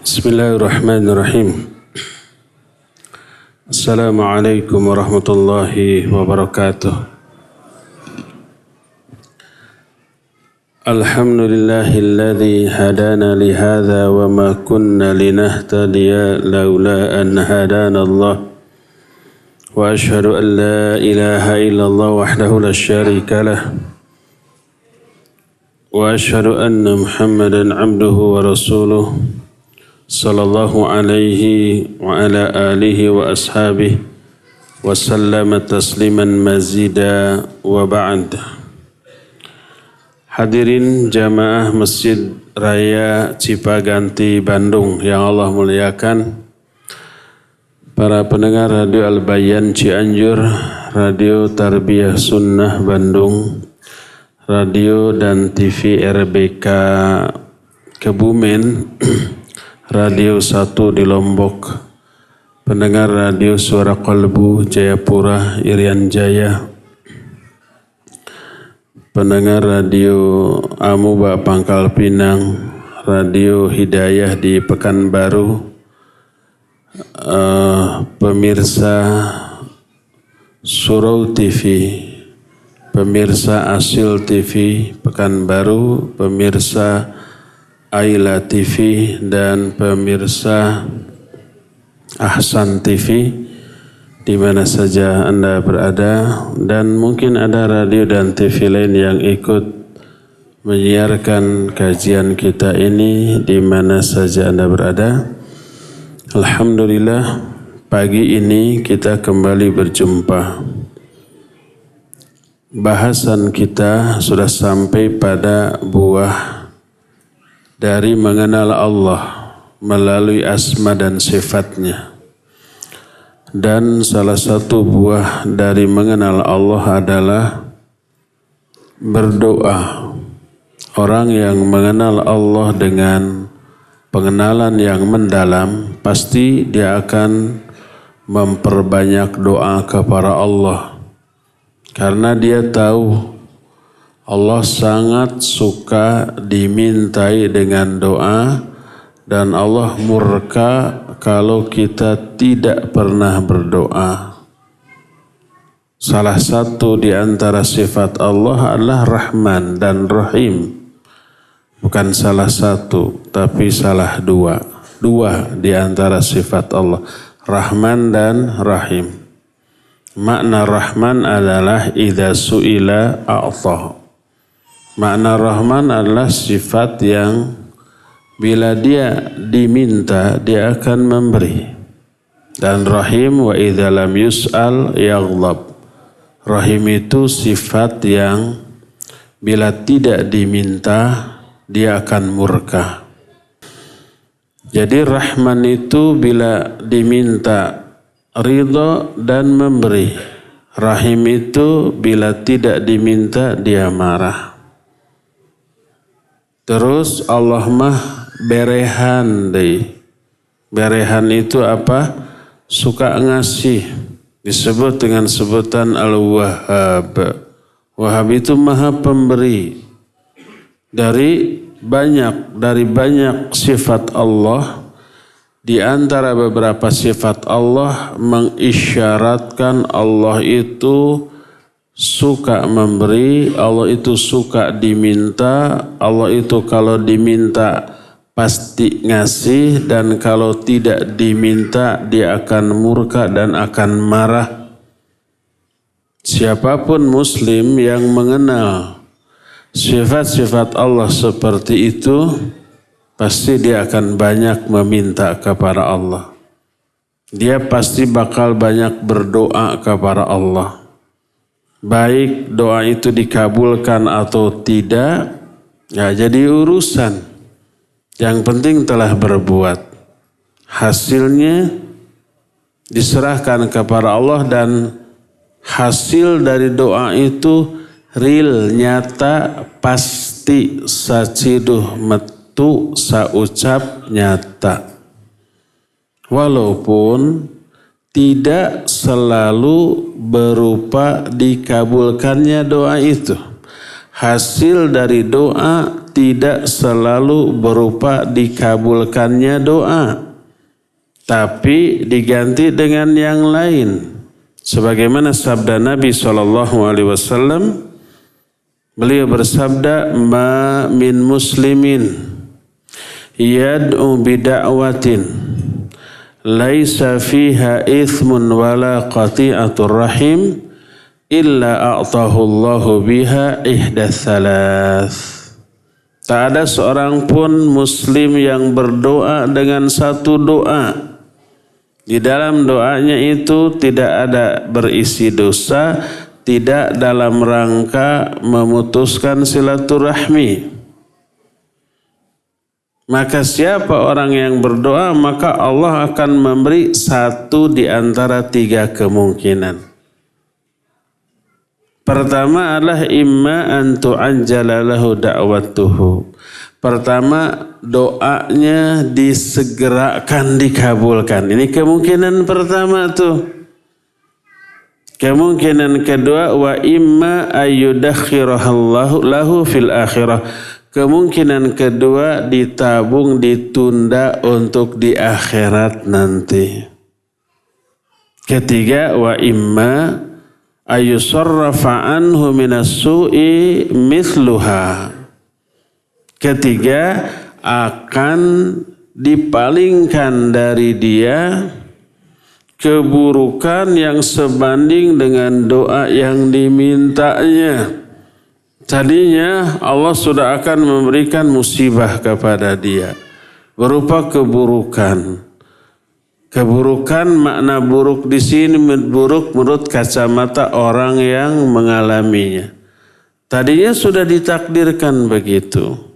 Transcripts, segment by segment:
Bismillahirrahmanirrahim. Assalamualaikum warahmatullahi wabarakatuh. Alhamdulillahilladzi hadana lihadza wa ma kunna linahtadiya laula an hadana Allah. Wa asyhadu an la ilaha illallah wahdahu la syarika lah. Wa asyhadu anna Muhammadan abduhu wa rasuluh. Sallallahu alaihi wa ala alihi wa ashabihi wa sallama tasliman mazida wa ba'd. Hadirin jamaah Masjid Raya Cipaganti Bandung yang Allah muliakan, para pendengar Radio Al-Bayan Cianjur, Radio Tarbiyah Sunnah Bandung, Radio dan TV RBK Kebumen, Radio 1 di Lombok, pendengar Radio Suara Kalbu Jayapura Irian Jaya, pendengar Radio Amuba Pangkal Pinang, Radio Hidayah di Pekanbaru, pemirsa Surau TV, pemirsa Asil TV Pekanbaru, pemirsa Aila TV dan pemirsa Ahsan TV di mana saja Anda berada, dan mungkin ada radio dan TV lain yang ikut menyiarkan kajian kita ini di mana saja Anda berada. Alhamdulillah, pagi ini kita kembali berjumpa. Bahasan kita sudah sampai pada buah dari mengenal Allah melalui asma dan sifatnya. Dan salah satu buah dari mengenal Allah adalah berdoa. Orang yang mengenal Allah dengan pengenalan yang mendalam, pasti dia akan memperbanyak doa kepada Allah. Karena dia tahu Allah sangat suka dimintai dengan doa, dan Allah murka kalau kita tidak pernah berdoa. Salah satu di antara sifat Allah adalah Rahman dan Rahim. Bukan salah satu, tapi salah dua. Dua di antara sifat Allah, Rahman dan Rahim. Makna Rahman adalah idza su'ila a'ta. Makna Rahman adalah sifat yang bila dia diminta, dia akan memberi. Dan Rahim, wa idza lam yus'al yaghdab. Rahim itu sifat yang bila tidak diminta, dia akan murka. Jadi Rahman itu bila diminta ridha dan memberi. Rahim itu bila tidak diminta, dia marah. Terus Allah mah berehan deh. Berehan itu apa? Suka ngasih. Disebut dengan sebutan Al-Wahhab. Wahhab itu maha pemberi. Dari banyak sifat Allah, di antara beberapa sifat Allah mengisyaratkan Allah itu suka memberi, Allah itu suka diminta, Allah itu kalau diminta pasti ngasih, dan kalau tidak diminta dia akan murka dan akan marah. Siapapun muslim yang mengenal sifat-sifat Allah seperti itu, pasti dia akan banyak meminta kepada Allah. Dia pasti bakal banyak berdoa kepada Allah. Baik doa itu dikabulkan atau tidak, ya jadi urusan. Yang penting telah berbuat. Hasilnya diserahkan kepada Allah, dan hasil dari doa itu real, nyata, pasti, saciduh metu, saucap nyata. Walaupun tidak selalu berupa dikabulkannya doa itu. Hasil dari doa tidak selalu berupa dikabulkannya doa, tapi diganti dengan yang lain. Sebagaimana sabda Nabi SAW, beliau bersabda, "Ma min muslimin yad'u bida'watin laisa fiha ithmun wala qati'atur rahim illa a'tahu Allahu biha ihdath thalath." Tak ada seorang pun muslim yang berdoa dengan satu doa, di dalam doanya itu tidak ada berisi dosa, tidak dalam rangka memutuskan silaturahmi. Maka siapa orang yang berdoa, maka Allah akan memberi satu di antara tiga kemungkinan. Pertama adalah imma an tu'ajjala lahu da'watuhu. Pertama, doanya disegerakan dikabulkan. Ini kemungkinan pertama tuh. Kemungkinan kedua, wa imma ayyudakhirahallahu lahu fil akhirah. Kemungkinan kedua, ditabung, ditunda untuk di akhirat nanti. Ketiga, wa imma ayyusarrafa anhu minas su'i mithluha. Ketiga, akan dipalingkan dari dia keburukan yang sebanding dengan doa yang dimintanya. Tadinya Allah sudah akan memberikan musibah kepada dia berupa keburukan. Keburukan, makna buruk di sini buruk menurut kacamata orang yang mengalaminya. Tadinya sudah ditakdirkan begitu.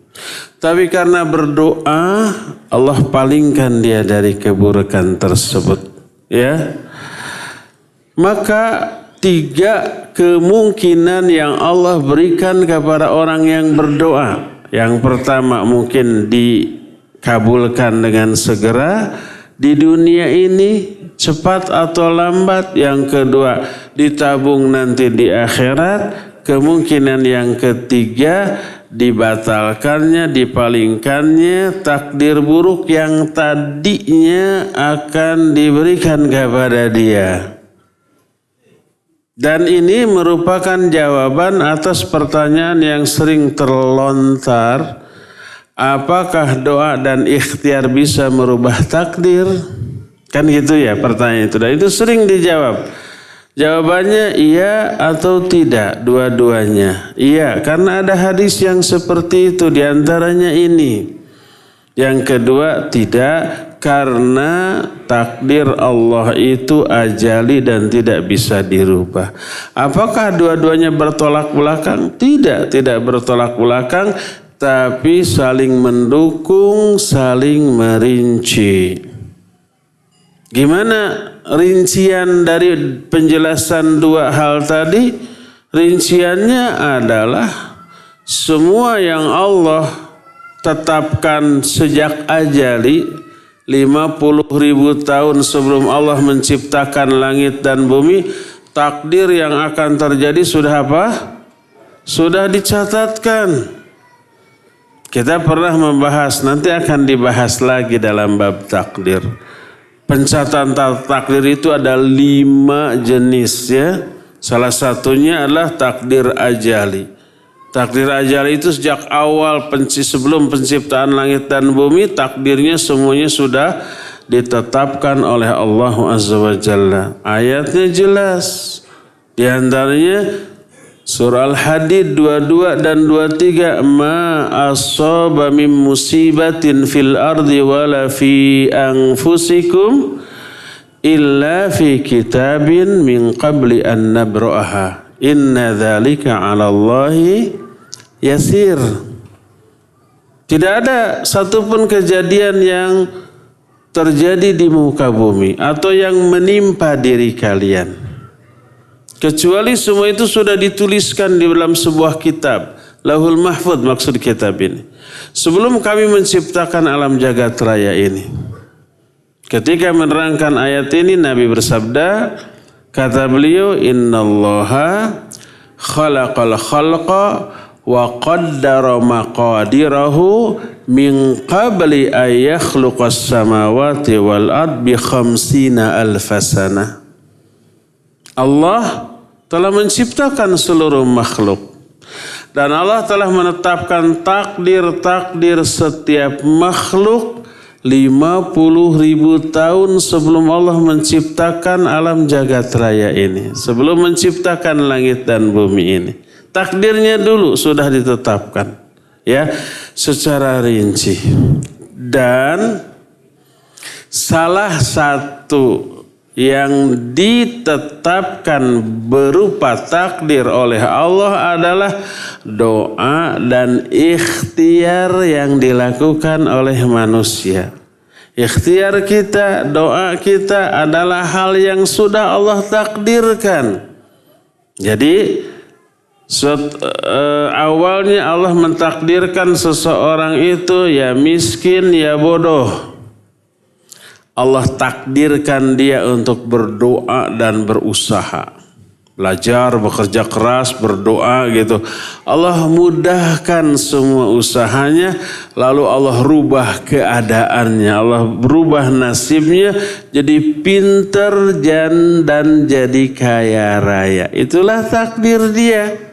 Tapi karena berdoa, Allah palingkan dia dari keburukan tersebut. Ya, maka tiga kemungkinan yang Allah berikan kepada orang yang berdoa. Yang pertama, mungkin dikabulkan dengan segera di dunia ini, cepat atau lambat. Yang kedua, ditabung nanti di akhirat. Kemungkinan yang ketiga, dibatalkannya, dipalingkannya takdir buruk yang tadinya akan diberikan kepada dia. Dan ini merupakan jawaban atas pertanyaan yang sering terlontar, apakah doa dan ikhtiar bisa merubah takdir? Kan gitu ya pertanyaan itu. Dan itu sering dijawab. Jawabannya iya atau tidak, dua-duanya. Iya, karena ada hadis yang seperti itu, diantaranya ini. Yang kedua, tidak, karena takdir Allah itu ajali dan tidak bisa dirubah. Apakah dua-duanya bertolak belakang? Tidak, tidak bertolak belakang, tapi saling mendukung, saling merinci. Gimana rincian dari penjelasan dua hal tadi? Rinciannya adalah semua yang Allah tetapkan sejak ajali 50.000 tahun sebelum Allah menciptakan langit dan bumi, takdir yang akan terjadi sudah apa? Sudah dicatatkan. Kita pernah membahas, nanti akan dibahas lagi dalam bab takdir. Pencatatan takdir itu ada 5 jenis ya. Salah satunya adalah takdir ajali. Takdir ajali itu sejak awal sebelum penciptaan langit dan bumi, takdirnya semuanya sudah ditetapkan oleh Allah Azza wa Jalla. Ayatnya jelas. Di antaranya surah Al-Hadid 22 dan 23, ma asaba min musibatin fil ardi wala fi anfusikum illa fi kitabin min qabli an nabra'aha inna dzalika 'ala Allahi yasir. Tidak ada satupun kejadian yang terjadi di muka bumi atau yang menimpa diri kalian, kecuali semua itu sudah dituliskan di dalam sebuah kitab. Lauhul Mahfuz maksud kitab ini. Sebelum kami menciptakan alam jagat raya ini. Ketika menerangkan ayat ini, Nabi bersabda, kata beliau, innallaha khalaqal khalqa wa qaddara maqadirahu min qabli ay yakhluqas samawati wal ard bi 50,000 sanah. Allah telah menciptakan seluruh makhluk. Dan Allah telah menetapkan takdir-takdir setiap makhluk 50.000 tahun sebelum Allah menciptakan alam jagat raya ini. Sebelum menciptakan langit dan bumi ini. Takdirnya dulu sudah ditetapkan. Ya, secara rinci. Dan salah satu yang ditetapkan berupa takdir oleh Allah adalah doa dan ikhtiar yang dilakukan oleh manusia. Ikhtiar kita, doa kita adalah hal yang sudah Allah takdirkan. Jadi awalnya Allah mentakdirkan seseorang itu ya miskin ya bodoh. Allah takdirkan dia untuk berdoa dan berusaha. Belajar, bekerja keras, berdoa gitu. Allah mudahkan semua usahanya. Lalu Allah rubah keadaannya. Allah berubah nasibnya jadi pinter dan jadi kaya raya. Itulah takdir dia.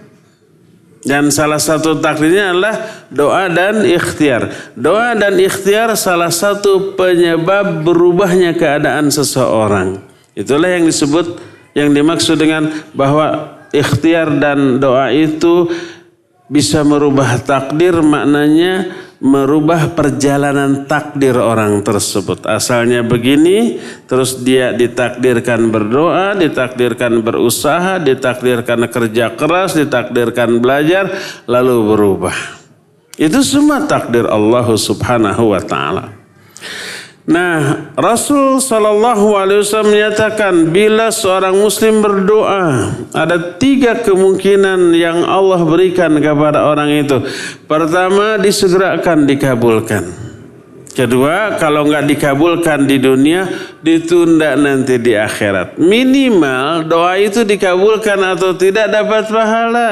Dan salah satu takdirnya adalah doa dan ikhtiar. Doa dan ikhtiar salah satu penyebab berubahnya keadaan seseorang. Itulah yang disebut, yang dimaksud dengan bahwa ikhtiar dan doa itu bisa merubah takdir, maknanya merubah perjalanan takdir orang tersebut. Asalnya begini, terus dia ditakdirkan berdoa, ditakdirkan berusaha, ditakdirkan kerja keras, ditakdirkan belajar, lalu berubah. Itu semua takdir Allah Subhanahu wa ta'ala. Nah, Rasul SAW menyatakan bila seorang muslim berdoa, ada 3 kemungkinan yang Allah berikan kepada orang itu. Pertama, disegerakan dikabulkan. Kedua, kalau nggak dikabulkan di dunia, ditunda nanti di akhirat. Minimal doa itu dikabulkan atau tidak dapat pahala.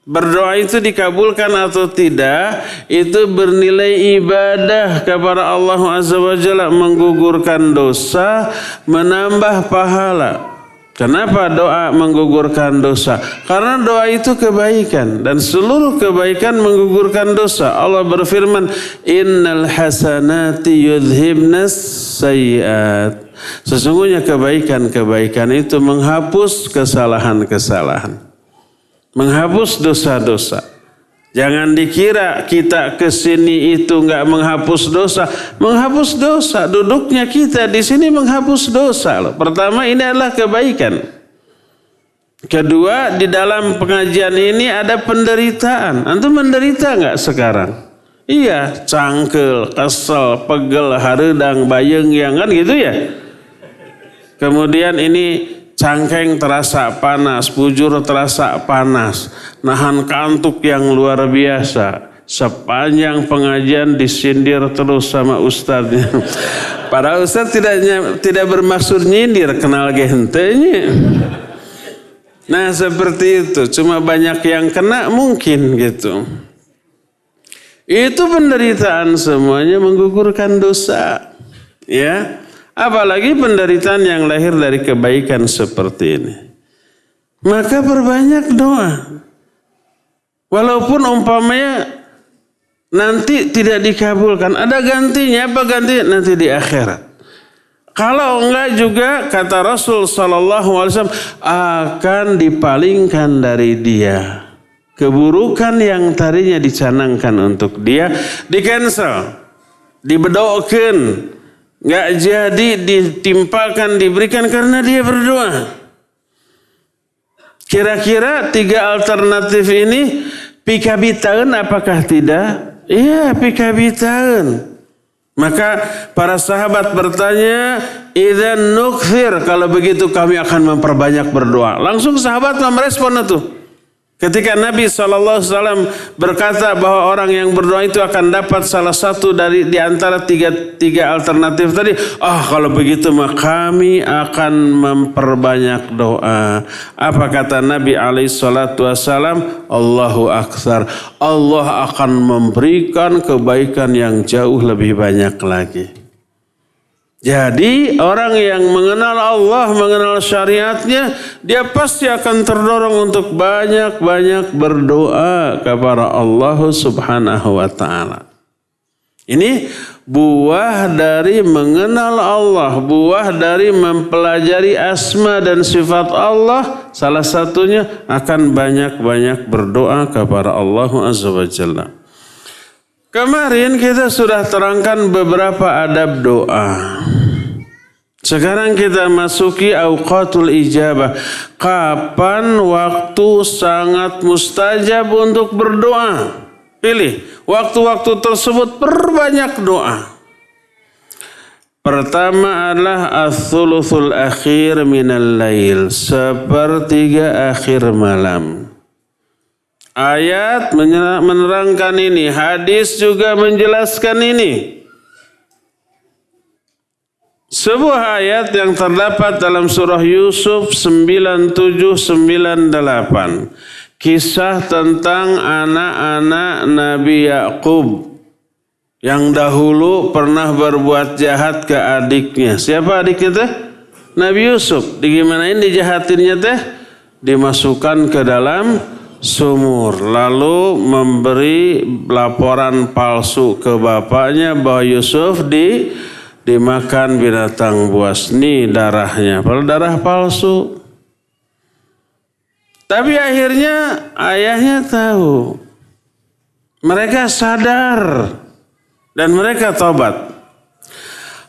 Berdoa itu dikabulkan atau tidak, itu bernilai ibadah kepada Allah Azza wa Jalla, menggugurkan dosa, menambah pahala. Kenapa doa menggugurkan dosa? Karena doa itu kebaikan dan seluruh kebaikan menggugurkan dosa. Allah berfirman, "Innal hasanati yudhibnas sayyiat." Sesungguhnya kebaikan-kebaikan itu menghapus kesalahan-kesalahan. Menghapus dosa-dosa. Jangan dikira kita kesini itu nggak menghapus dosa. Menghapus dosa. Duduknya kita di sini menghapus dosa. Pertama, ini adalah kebaikan. Kedua, di dalam pengajian ini ada penderitaan. Antum menderita nggak sekarang? Iya, cangkel, kesel, pegel, hareudang, bayeng yang kan gitu ya. Kemudian ini cangkeng terasa panas, bujur terasa panas, nahan kantuk yang luar biasa. Sepanjang pengajian disindir terus sama ustadznya. Para ustadz tidak bermaksud nyindir, kenal gentenya. Nah seperti itu, cuma banyak yang kena mungkin gitu. Itu penderitaan semuanya menggugurkan dosa, ya. Apalagi penderitaan yang lahir dari kebaikan seperti ini. Maka perbanyak doa. Walaupun umpamanya nanti tidak dikabulkan. Ada gantinya, apa gantinya? Nanti di akhirat. Kalau enggak juga kata Rasul SAW akan dipalingkan dari dia. Keburukan yang tadinya dicanangkan untuk dia di-cancel. Dibedokeun. Nggak jadi ditimpakan, diberikan karena dia berdoa. Kira-kira 3 alternatif ini pikabitaeun apakah tidak? Iya, pikabitaeun. Maka para sahabat bertanya, idzan nukthir, kalau begitu kami akan memperbanyak berdoa. Langsung sahabat merespon itu. Ketika Nabi SAW berkata bahwa orang yang berdoa itu akan dapat salah satu di antara tiga alternatif tadi. Kalau begitu maka kami akan memperbanyak doa. Apa kata Nabi SAW? Allahu Akbar. Allah akan memberikan kebaikan yang jauh lebih banyak lagi. Jadi orang yang mengenal Allah, mengenal syariatnya, dia pasti akan terdorong untuk banyak-banyak berdoa kepada Allah Subhanahu wa Ta'ala. Ini buah dari mengenal Allah, buah dari mempelajari asma dan sifat Allah. Salah satunya akan banyak-banyak berdoa kepada Allah Azza wa Jalla. Kemarin kita sudah terangkan beberapa adab doa. Sekarang kita masuki auqatul ijabah. Kapan waktu sangat mustajab untuk berdoa? Pilih. Waktu-waktu tersebut perbanyak doa. Pertama adalah ats-tsulusul akhir minal lail. Sepertiga akhir malam. Ayat menerangkan ini, hadis juga menjelaskan ini. Sebuah ayat yang terdapat dalam surah Yusuf 97-98. Kisah tentang anak-anak Nabi Yakub yang dahulu pernah berbuat jahat ke adiknya. Siapa adiknya teh? Nabi Yusuf. Digimanain dijahatinnya teh? Dimasukkan ke dalam sumur, lalu memberi laporan palsu ke bapaknya bahwa Yusuf dimakan binatang buas. Nih darahnya, padahal darah palsu. Tapi akhirnya ayahnya tahu, mereka sadar dan mereka tobat.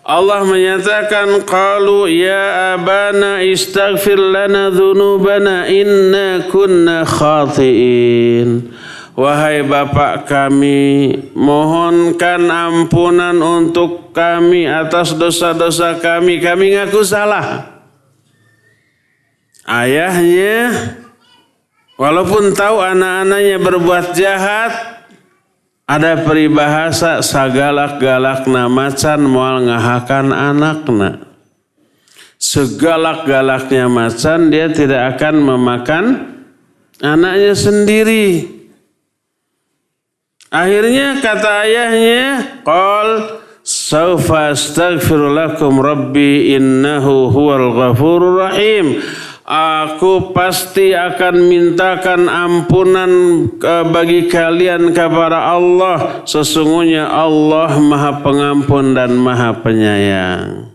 Allah menyatakan, qalu ya abana istaghfir lana dzunubana inna kunna khati'in. Wahai bapak kami, mohonkan ampunan untuk kami atas dosa-dosa kami ngaku salah. Ayahnya walaupun tahu anak-anaknya berbuat jahat, ada peribahasa sagalak-galakna macan moal ngahakan anakna. Segalak-galaknya macan dia tidak akan memakan anaknya sendiri. Akhirnya kata ayahnya, qal saufa astaghfiru lakum rabbi innahu huwal ghafurur rahim. Aku pasti akan mintakan ampunan bagi kalian kepada Allah. Sesungguhnya Allah Maha Pengampun dan Maha Penyayang.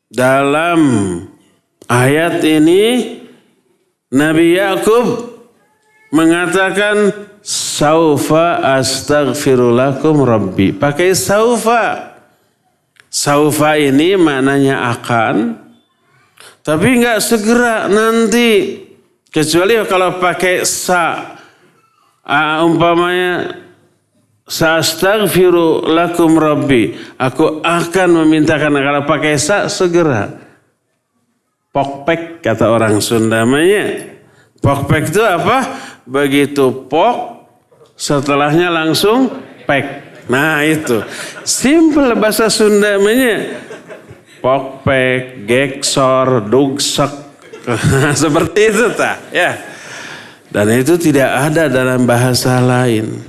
Dalam ayat ini Nabi Yakub mengatakan saufa astaghfiru lakum rabbi. Pakai saufa. Saufa ini maknanya akan, tapi enggak segera, nanti. Kecuali kalau pakai sa. Umpamanya sa'astaghfiru lakum rabbi. Aku akan memintakan. Kalau pakai sa, segera. Pokpek kata orang Sunda namanya. Pokpek itu apa? Begitu pok, setelahnya langsung pek. Nah itu. Simple bahasa Sunda namanya. Pokpek, geksor, dugsek, seperti itu tak? Ya. Dan itu tidak ada dalam bahasa lain.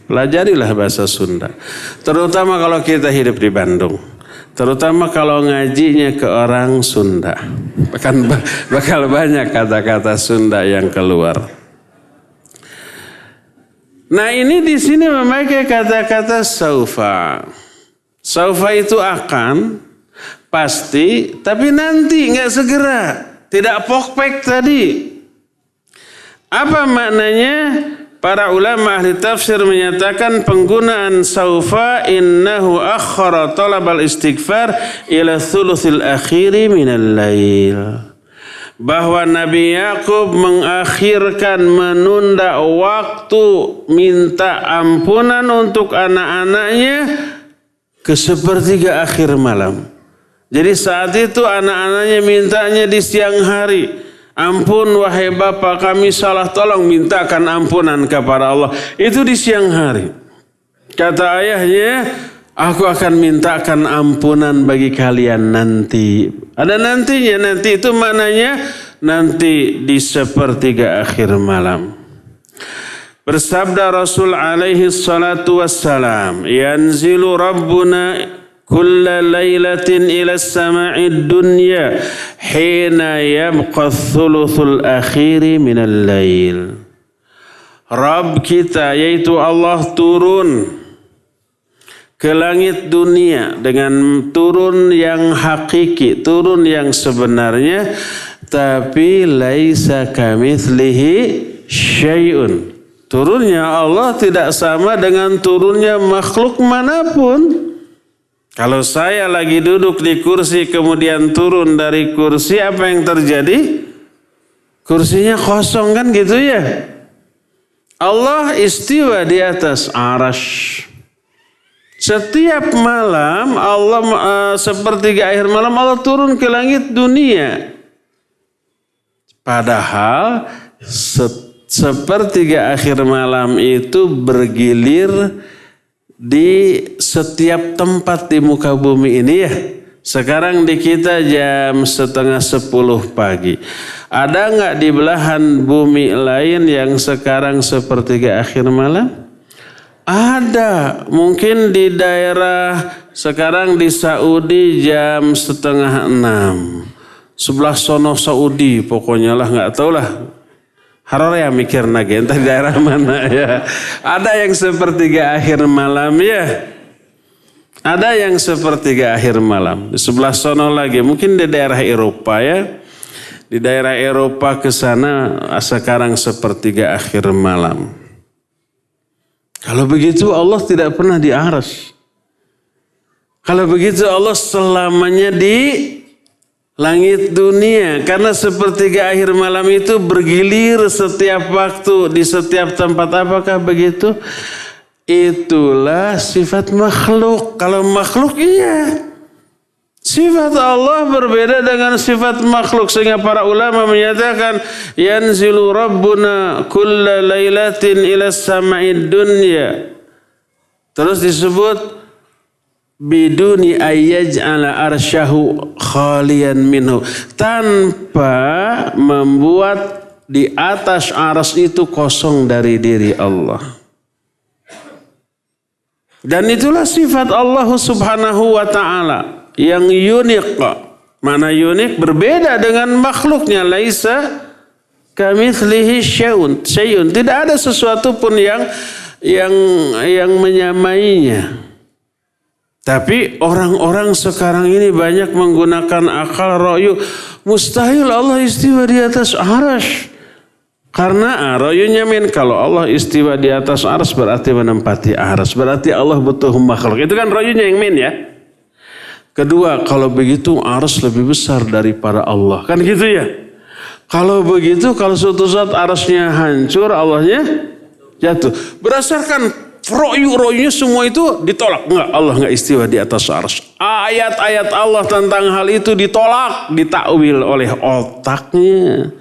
Pelajarilah bahasa Sunda. Terutama kalau kita hidup di Bandung. Terutama kalau ngajinya ke orang Sunda. Bakal banyak kata-kata Sunda yang keluar. Nah ini di sini memakai kata-kata saufa. Saufa itu akan, pasti, tapi nanti, enggak segera. Tidak pokpek tadi. Apa maknanya? Para ulama ahli tafsir menyatakan penggunaan saufa innahu akhara talabal istighfar ila thuluthil akhiri minal lail. Bahwa Nabi Yakub mengakhirkan, menunda waktu minta ampunan untuk anak-anaknya ke sepertiga akhir malam. Jadi saat itu anak-anaknya mintanya di siang hari. Ampun wahai Bapa, kami salah, tolong mintakan ampunan kepada Allah. Itu di siang hari. Kata ayahnya, aku akan mintakan ampunan bagi kalian nanti. Ada nantinya, nanti itu maknanya nanti di sepertiga akhir malam. Bersabda Rasul alaihi salatu wassalam, yanzilu Rabbuna kulla laylatin ila sama'id dunya hina yabqa thuluthul akhiri minal lail. Rabb kita yaitu Allah turun ke langit dunia dengan turun yang hakiki, turun yang sebenarnya, tapi laisa kamitslihi syai'un. Turunnya Allah tidak sama dengan turunnya makhluk manapun. Kalau saya lagi duduk di kursi kemudian turun dari kursi, apa yang terjadi? Kursinya kosong kan gitu ya. Allah istiwa di atas arasy. Setiap malam Allah sepertiga akhir malam Allah turun ke langit dunia. Padahal sepertiga akhir malam itu bergilir di setiap tempat di muka bumi ini ya. Sekarang di kita jam 9:30 pagi. Ada nggak di belahan bumi lain yang sekarang sepertiga akhir malam? Ada. Mungkin di daerah sekarang di Saudi jam 5:30. Sebelah sono Saudi pokoknya lah, nggak tahu lah. Haror ya mikir nage entah daerah mana ya. Ada yang sepertiga akhir malam ya. Ada yang sepertiga akhir malam. Di sebelah sono lagi mungkin di daerah Eropa ya. Di daerah Eropa ke sana sekarang sepertiga akhir malam. Kalau begitu Allah tidak pernah di arasy. Kalau begitu Allah selamanya di langit dunia, karena sepertiga akhir malam itu bergilir setiap waktu di setiap tempat. Apakah begitu? Itulah sifat makhluk. Kalau makhluk iya. Sifat Allah berbeda dengan sifat makhluk, sehingga para ulama menyatakan yanzilu Rabbuna kulla laylatin ila sama'id dunya. Terus disebut biduni ayyaj'ala arsyahu khalian minhu, tanpa membuat di atas arsy itu kosong dari diri Allah. Dan itulah sifat Allah subhanahu wa ta'ala yang unik. Mana unik? Berbeda dengan makhluknya. Laisa kamitslihi syai'un. Tidak ada sesuatu pun yang menyamainya. Tapi orang-orang sekarang ini banyak menggunakan akal ra'yu. Mustahil Allah istiwa di atas arasy. Karena ra'yunya kalau Allah istiwa di atas arasy berarti menempati arasy. Berarti Allah butuh makhluk. Itu kan ra'yunya yang ya. Kedua, kalau begitu arasy lebih besar daripada Allah. Kan gitu ya. Kalau begitu, kalau suatu saat arasy-nya hancur, Allahnya jatuh. Berdasarkan ro'yu-ro'yunya semua itu ditolak. Enggak, Allah enggak istiwa di atas arsy. Ayat-ayat Allah tentang hal itu ditolak, ditakwil oleh otaknya.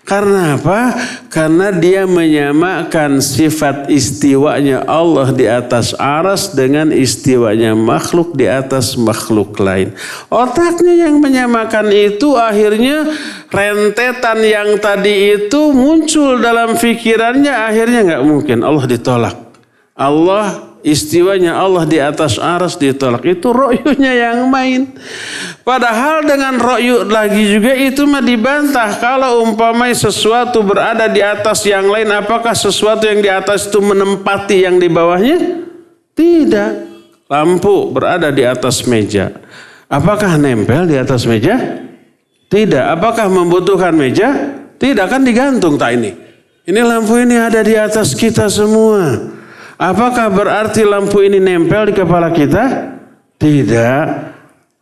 Karena apa? Karena dia menyamakan sifat istiwanya Allah di atas arsy dengan istiwanya makhluk di atas makhluk lain. Otaknya yang menyamakan itu, akhirnya rentetan yang tadi itu muncul dalam pikirannya, akhirnya enggak mungkin Allah ditolak. Allah istiwanya Allah di atas arsy ditolak. Itu ro'yunya yang main. Padahal dengan ro'yu lagi juga itu mah dibantah. Kalau umpamai sesuatu berada di atas yang lain, apakah sesuatu yang di atas itu menempati yang di bawahnya? Tidak. Lampu berada di atas meja. Apakah nempel di atas meja? Tidak. Apakah membutuhkan meja? Tidak, kan digantung tak ini. Ini lampu ini ada di atas kita semua. Apakah berarti lampu ini nempel di kepala kita? Tidak.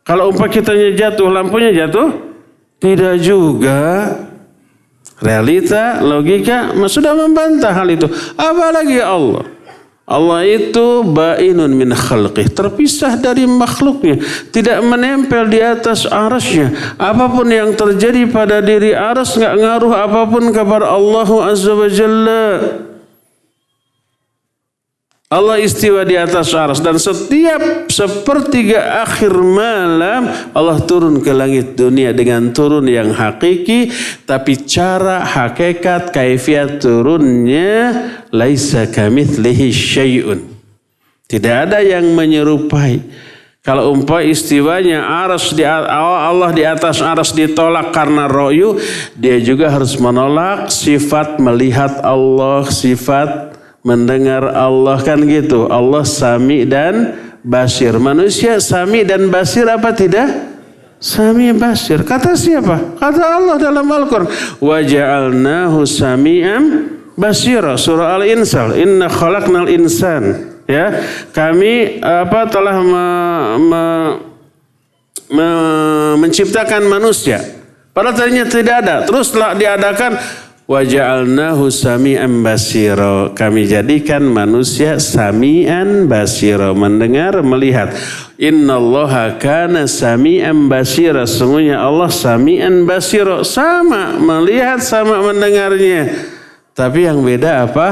Kalau umpah kitanya jatuh, lampunya jatuh? Tidak juga. Realita, logika sudah membantah hal itu. Apalagi Allah. Allah itu ba'inun min khalqih, terpisah dari makhluknya, tidak menempel di atas arasnya. Apapun yang terjadi pada diri aras nggak ngaruh apapun kepada Allah Azza wa Jalla. Allah istiwa di atas aras, dan setiap sepertiga akhir malam Allah turun ke langit dunia dengan turun yang hakiki, tapi cara hakikat kaifiat turunnya laisa kamitslihi syai'un. Tidak ada yang menyerupai. Kalau istiwanya aras Allah di atas aras ditolak karena ro'yu, dia juga harus menolak sifat melihat Allah, sifat mendengar Allah, kan gitu. Allah sami dan basir. Manusia sami dan basir apa tidak? Sami basir. Kata siapa? Kata Allah dalam Al-Quran. Wa ja'alnahu sami'an basira. Surah Al-Insan. Inna khalaqnal insan. Ya, kami telah menciptakan manusia. Padahal tadinya tidak ada. Terus telah diadakan. Wa ja'alnahu sami'an basira. Kami jadikan manusia sami'an basira, mendengar, melihat. Innallaha kana sami'an basira. Sungguhnya Allah sami'an basira, sama melihat sama mendengarnya. Tapi yang beda apa?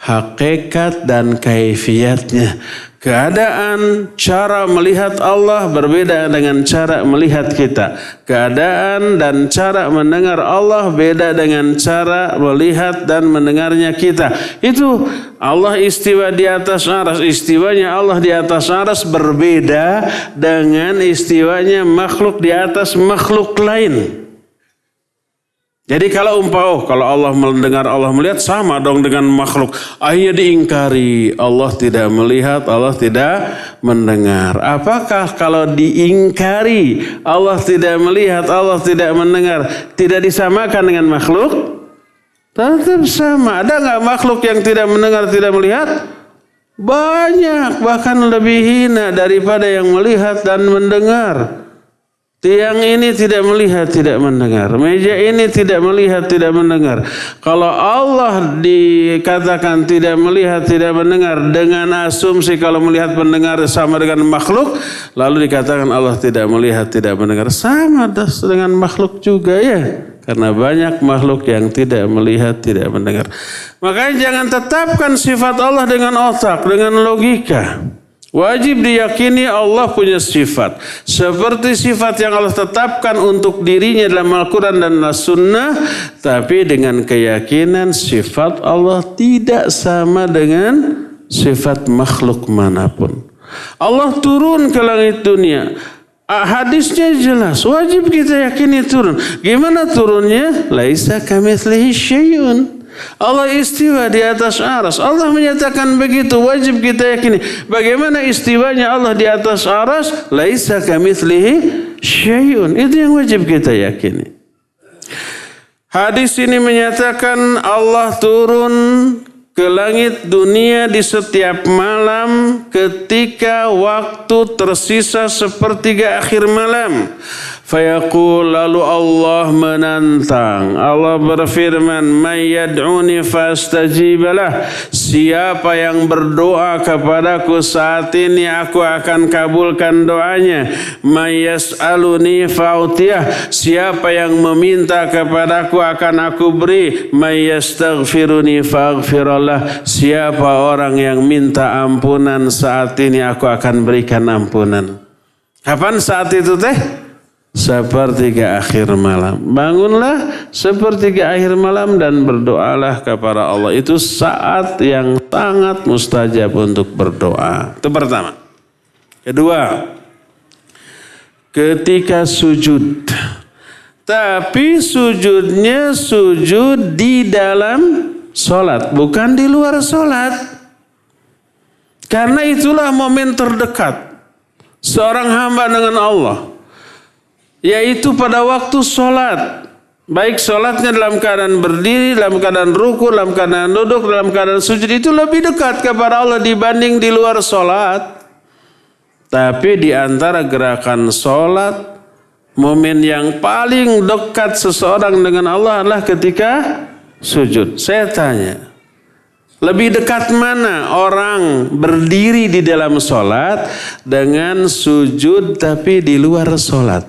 Hakikat dan kaifiatnya. Keadaan cara melihat Allah berbeda dengan cara melihat kita. Keadaan dan cara mendengar Allah beda dengan cara melihat dan mendengarnya kita. Itu Allah istiwa di atas aras. Istiwanya Allah di atas aras berbeda dengan istiwanya makhluk di atas makhluk lain. Jadi kalau kalau Allah mendengar, Allah melihat, sama dong dengan makhluk. Akhirnya diingkari, Allah tidak melihat, Allah tidak mendengar. Apakah kalau diingkari Allah tidak melihat, Allah tidak mendengar, tidak disamakan dengan makhluk? Tetap sama. Ada nggak makhluk yang tidak mendengar, tidak melihat? Banyak, bahkan lebih hina daripada yang melihat dan mendengar. Tiang ini tidak melihat, tidak mendengar. Meja ini tidak melihat, tidak mendengar. Kalau Allah dikatakan tidak melihat, tidak mendengar dengan asumsi kalau melihat mendengar sama dengan makhluk, lalu dikatakan Allah tidak melihat, tidak mendengar, sama dengan makhluk juga ya. Karena banyak makhluk yang tidak melihat, tidak mendengar. Makanya jangan tetapkan sifat Allah dengan otak, dengan logika. Wajib diyakini Allah punya sifat. Seperti sifat yang Allah tetapkan untuk dirinya dalam Al-Quran dan As-Sunnah. Tapi dengan keyakinan sifat Allah tidak sama dengan sifat makhluk manapun. Allah turun ke langit dunia. Hadisnya jelas. Wajib kita yakini turun. Gimana turunnya? Laisa kamitslihi syai'un. Allah istiwa di atas aras. Allah menyatakan begitu, wajib kita yakini. Bagaimana istiwanya Allah di atas aras? Laisa kamitslihi syai'un. Itu yang wajib kita yakini. Hadis ini menyatakan Allah turun ke langit dunia di setiap malam ketika waktu tersisa sepertiga akhir malam. Fayaqul, lalu Allah menantang. Allah berfirman, "May yad'uni fastajibalah." Siapa yang berdoa kepadaku saat ini, aku akan kabulkan doanya. May yas'aluni fa'utiyah. Siapa yang meminta kepadaku akan aku beri. May yastaghfiruni fa'aghfirallah. Siapa orang yang minta ampunan saat ini, aku akan berikan ampunan. Kapan saat itu teh? Sepertiga akhir malam. Bangunlah sepertiga akhir malam dan berdoalah kepada Allah. Itu saat yang sangat mustajab untuk berdoa. Itu pertama. Kedua, ketika sujud. Tapi sujudnya sujud di dalam sholat, bukan di luar sholat. Karena itulah momen terdekat seorang hamba dengan Allah. Yaitu pada waktu sholat. Baik sholatnya dalam keadaan berdiri, dalam keadaan ruku, dalam keadaan duduk, dalam keadaan sujud. Itu lebih dekat kepada Allah dibanding di luar sholat. Tapi di antara gerakan sholat, momen yang paling dekat seseorang dengan Allah adalah ketika sujud. Saya tanya, Lebih dekat mana orang berdiri di dalam sholat dengan sujud tapi di luar sholat?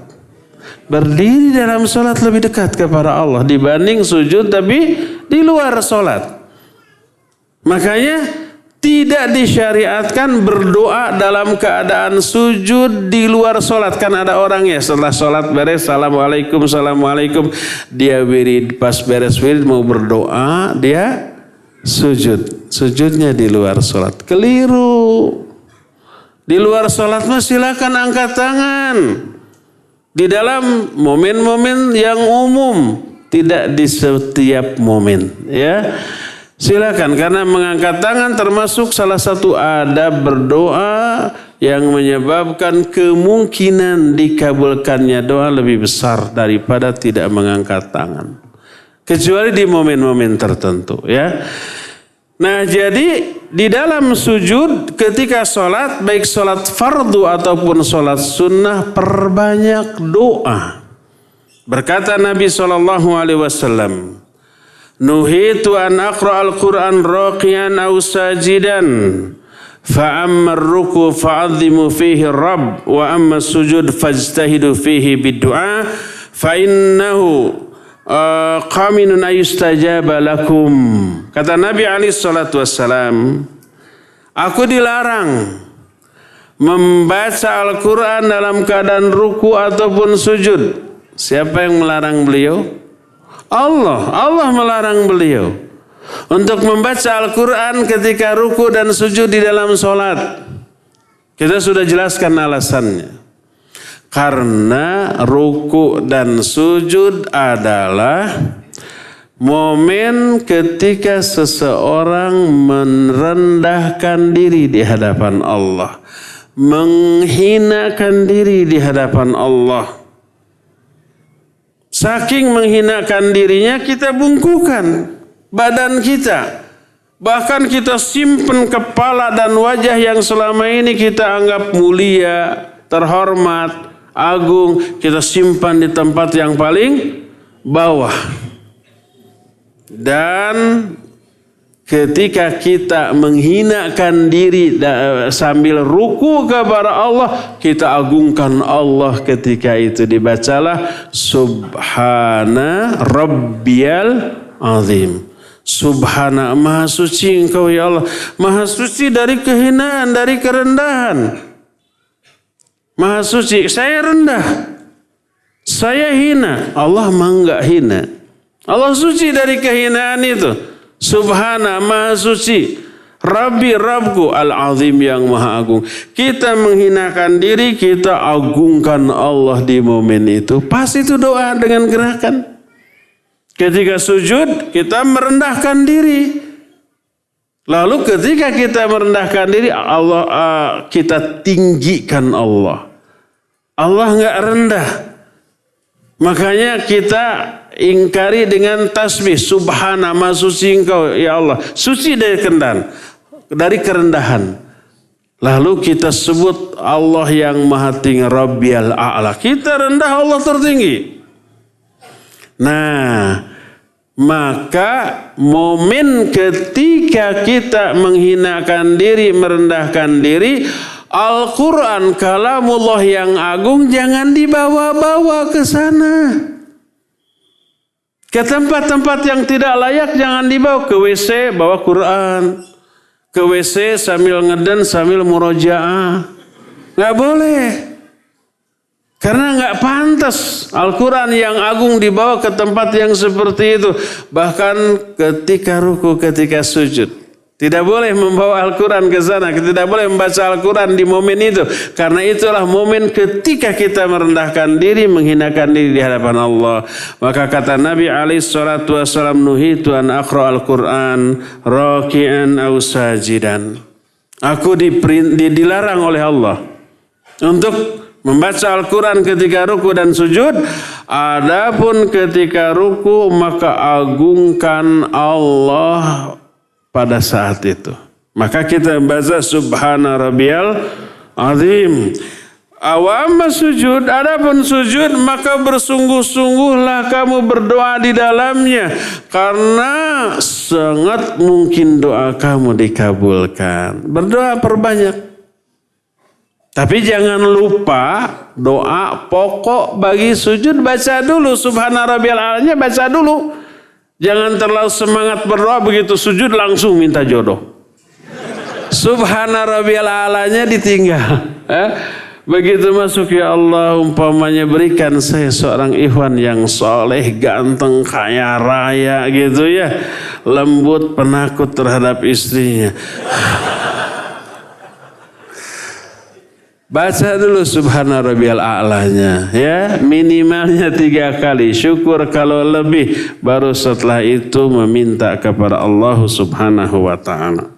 Berdiri dalam sholat lebih dekat kepada Allah dibanding sujud tapi di luar sholat. Makanya tidak disyariatkan berdoa dalam keadaan sujud di luar sholat. Kan ada orang ya setelah sholat beres, assalamualaikum, assalamualaikum. Dia wirid, pas beres wirid mau berdoa, dia sujud. Sujudnya di luar sholat. Keliru. Di luar sholat mah silakan angkat tangan. Di dalam momen-momen yang umum. Tidak di setiap momen. Ya. Silakan, karena mengangkat tangan termasuk salah satu adab berdoa yang menyebabkan kemungkinan dikabulkannya doa lebih besar daripada tidak mengangkat tangan. Kecuali di momen-momen tertentu ya. Nah jadi di dalam sujud ketika sholat, baik sholat fardu ataupun sholat sunnah, perbanyak doa. Berkata Nabi SAW, Nuhitu an aqra'al Qur'an raqiyan aw sajidan fa amma ar-ruku fa'azzimu fihi ar-rabb wa amma as-sujud fajtahidu fihi bid-du'a fa innahu qaminun ayustajaba lakum. Kata Nabi alaihi salatu wassalam, aku dilarang membaca Al-Qur'an dalam keadaan ruku ataupun sujud. Siapa yang melarang beliau? Allah melarang beliau untuk membaca Al-Quran ketika ruku dan sujud di dalam sholat. Kita sudah jelaskan alasannya. Karena ruku dan sujud adalah momen ketika seseorang merendahkan diri di hadapan Allah, menghinakan diri di hadapan Allah. Saking menghinakan dirinya, kita bungkukan badan kita. Bahkan kita simpen kepala dan wajah yang selama ini kita anggap mulia, terhormat, agung. Kita simpan di tempat yang paling bawah. Dan ketika kita menghinakan diri sambil ruku kepada Allah, kita agungkan Allah ketika itu. Dibacalah Subhana Rabbiyal Azim. Subhana, maha suci engkau ya Allah. Maha suci dari kehinaan, dari kerendahan. Maha suci, saya rendah, saya hina. Allah mah enggak hina. Allah suci dari kehinaan itu. Subhana, maha suci. Rabbi, Rabbku, Al-Azim yang maha agung. Kita menghinakan diri, kita agungkan Allah di momen itu. Pas itu doa dengan gerakan. Ketika sujud, kita merendahkan diri. Lalu ketika kita merendahkan diri, kita tinggikan Allah. Allah enggak rendah. Makanya kita ingkari dengan tasbih. Subhana, maha suci engkau ya Allah. Suci dari kerendahan. Lalu kita sebut Allah yang maha tinggi, Rabbiyal A'la. Kita rendah, Allah tertinggi. Nah, maka momen ketika kita menghinakan diri, merendahkan diri, Al-Quran kalamullah yang agung jangan dibawa-bawa ke sana. Ke tempat-tempat yang tidak layak jangan dibawa. Ke WC bawa Quran. Ke WC sambil ngeden, sambil murojaah. Nggak boleh. Karena nggak pantas Al-Quran yang agung dibawa ke tempat yang seperti itu. Bahkan ketika ruku, ketika sujud. Tidak boleh membawa Al-Quran ke sana. Tidak boleh membaca Al-Quran di momen itu. Karena itulah momen ketika kita merendahkan diri, menghinakan diri di hadapan Allah. Maka kata Nabi SAW, Nuhitu an aqra al-Quran raki'an aw sajidan. Aku dilarang oleh Allah untuk membaca Al-Quran ketika ruku dan sujud. Adapun ketika ruku, maka agungkan Allah pada saat itu. Maka kita membaca Subhana Rabbiyal Azim. Awamma sujud, adapun sujud maka bersungguh-sungguhlah kamu berdoa di dalamnya, karena sangat mungkin doa kamu dikabulkan. Berdoa perbanyak. Tapi jangan lupa doa pokok bagi sujud, baca dulu subhana rabbiyal a'lanya, baca dulu. Jangan terlalu semangat berdoa begitu sujud langsung minta jodoh. Subhana rabbiyal a'lanya ditinggal. Begitu masuk, ya Allah umpamanya berikan saya seorang ikhwan yang soleh, ganteng, kaya raya gitu ya, lembut, penakut terhadap istrinya. Baca dulu subhana rabbiyal a'lanya ya, minimalnya 3 kali, syukur kalau lebih, baru setelah itu meminta kepada Allah subhanahu wa ta'ala.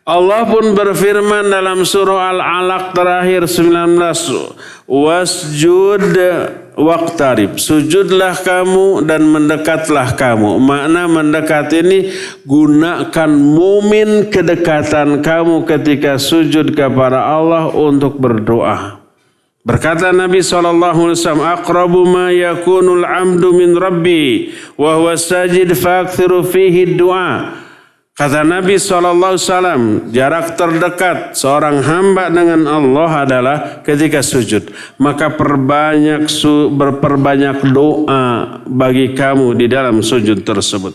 Allah pun berfirman dalam surah Al-Alaq terakhir 19, wasjud waqtarib, sujudlah kamu dan mendekatlah kamu. Makna mendekat ini, gunakan momen kedekatan kamu ketika sujud kepada Allah untuk berdoa. Berkata Nabi SAW, aqrabu ma yakunul amdu min rabbi wa huwa sajid fa'akthiru fihi du'a. Kata Nabi SAW, jarak terdekat seorang hamba dengan Allah adalah ketika sujud. Maka berperbanyak doa bagi kamu di dalam sujud tersebut.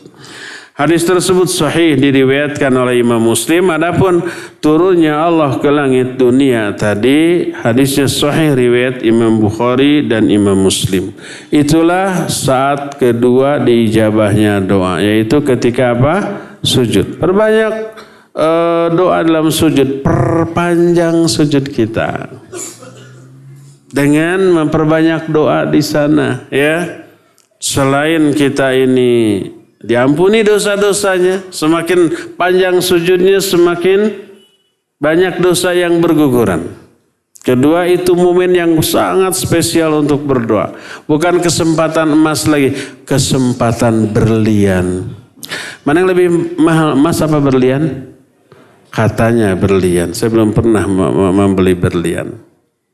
Hadis tersebut sahih, diriwayatkan oleh Imam Muslim. Adapun turunnya Allah ke langit dunia tadi, hadisnya sahih riwayat Imam Bukhari dan Imam Muslim. Itulah saat kedua diijabahnya doa, yaitu ketika apa? Sujud. Perbanyak doa dalam sujud, perpanjang sujud kita dengan memperbanyak doa di sana ya. Selain kita ini diampuni dosa-dosanya, semakin panjang sujudnya semakin banyak dosa yang berguguran. Kedua, itu momen yang sangat spesial untuk berdoa. Bukan kesempatan emas lagi, kesempatan berlian. Mana yang lebih mahal, emas apa berlian? Katanya berlian. Saya belum pernah membeli berlian.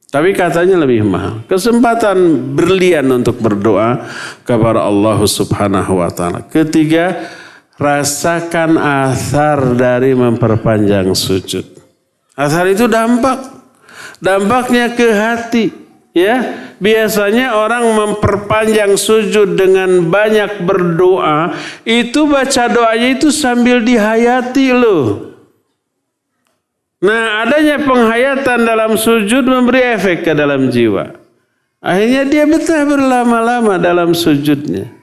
Tapi katanya lebih mahal. Kesempatan berlian untuk berdoa kepada Allah Subhanahu wa ta'ala. Ketiga, rasakan athar dari memperpanjang sujud. Athar itu dampaknya ke hati. Ya, biasanya orang memperpanjang sujud dengan banyak berdoa, itu baca doanya itu sambil dihayati loh. Nah, adanya penghayatan dalam sujud memberi efek ke dalam jiwa. Akhirnya dia betah berlama-lama dalam sujudnya.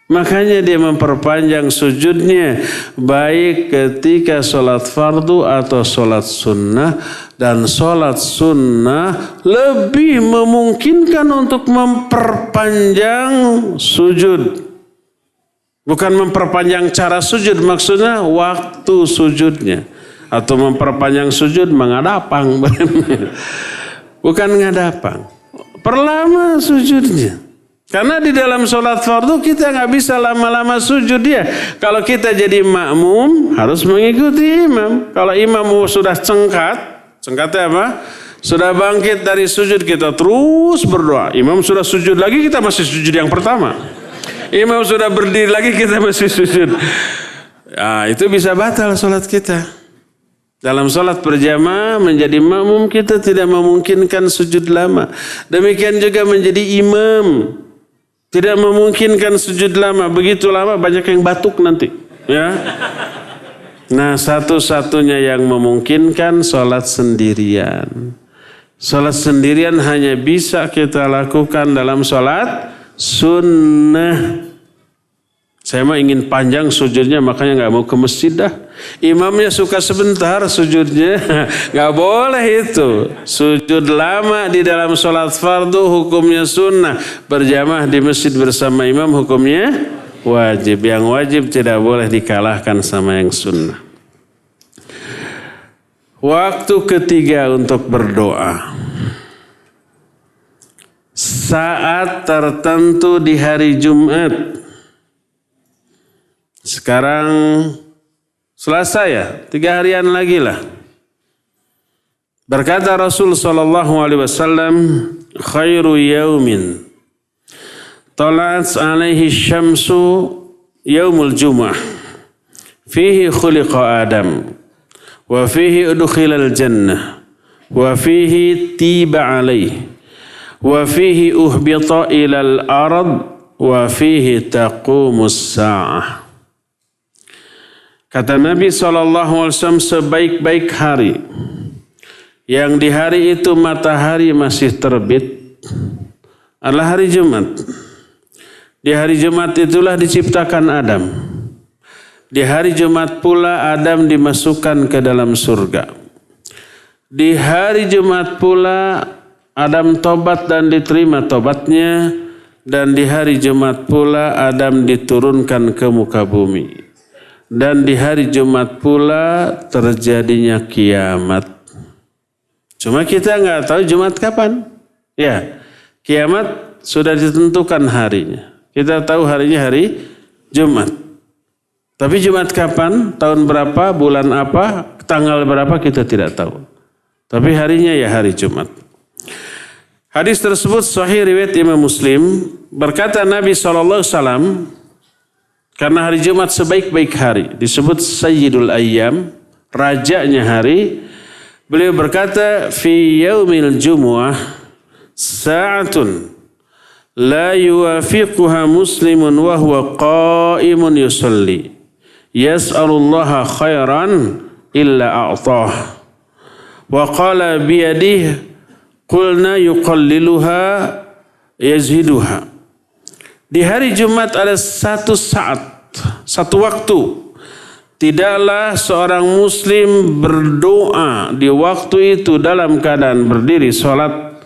Makanya dia memperpanjang sujudnya, baik ketika sholat fardu atau sholat sunnah. Dan sholat sunnah lebih memungkinkan untuk memperpanjang sujud. Bukan memperpanjang cara sujud, maksudnya waktu sujudnya. Atau memperpanjang sujud mengadapang. Bukan ngadapang. Perlama sujudnya. Karena di dalam sholat fardu kita nggak bisa lama-lama sujud ya. Kalau kita jadi makmum harus mengikuti imam. Kalau imam sudah cengkatnya apa? Sudah bangkit dari sujud, kita terus berdoa. Imam sudah sujud lagi, kita masih sujud yang pertama. Imam sudah berdiri lagi, kita masih sujud. Nah, itu bisa batal sholat kita. Dalam sholat berjamaah menjadi makmum kita tidak memungkinkan sujud lama. Demikian juga menjadi imam tidak memungkinkan sujud lama. Begitu lama banyak yang batuk nanti. Ya. Nah, satu-satunya yang memungkinkan sholat sendirian. Sholat sendirian hanya bisa kita lakukan dalam sholat sunnah. Saya mah ingin panjang sujudnya, makanya nggak mau ke masjid dah. Imamnya suka sebentar sujudnya, nggak boleh itu. Sujud lama di dalam sholat fardu hukumnya sunnah. Berjamaah di masjid bersama imam hukumnya wajib. Yang wajib tidak boleh dikalahkan sama yang sunnah. Waktu ketiga untuk berdoa. Saat tertentu di hari Jumat. Sekarang Selasa ya, 3 harian lagi lah. Berkata Rasul sallallahu alaihi wasallam, khairu yaumin tala'at alaihi syamsu yaumul jumu'ah fihi khuliqa Adam wa fihi udkhilal jannah wa fihi tiba alaihi wa fihi uhbita ilal ard wa fihi taqumus sa'ah. Kata Nabi SAW, sebaik-baik hari yang di hari itu matahari masih terbit adalah hari Jumat. Di hari Jumat itulah diciptakan Adam. Di hari Jumat pula Adam dimasukkan ke dalam surga. Di hari Jumat pula Adam tobat dan diterima tobatnya, dan di hari Jumat pula Adam diturunkan ke muka bumi. Dan di hari Jumat pula terjadinya kiamat. Cuma kita nggak tahu Jumat kapan. Ya, kiamat sudah ditentukan harinya. Kita tahu harinya hari Jumat. Tapi Jumat kapan, tahun berapa, bulan apa, tanggal berapa kita tidak tahu. Tapi harinya ya hari Jumat. Hadis tersebut sahih riwayat Imam Muslim. Berkata Nabi SAW, karena hari Jumat sebaik-baik hari, disebut Sayyidul Ayyam, rajanya hari. Beliau berkata, fi yaumil jumu'ah sa'atun la yuwafiquha muslimun wa huwa qa'imun yusalli yas'alullaha khairan illa a'tah. Wa qala biyadihi qulna yuqalliluha yazhiduha. Di hari Jumat ada satu saat, satu waktu. Tidaklah seorang muslim berdoa di waktu itu dalam keadaan berdiri sholat,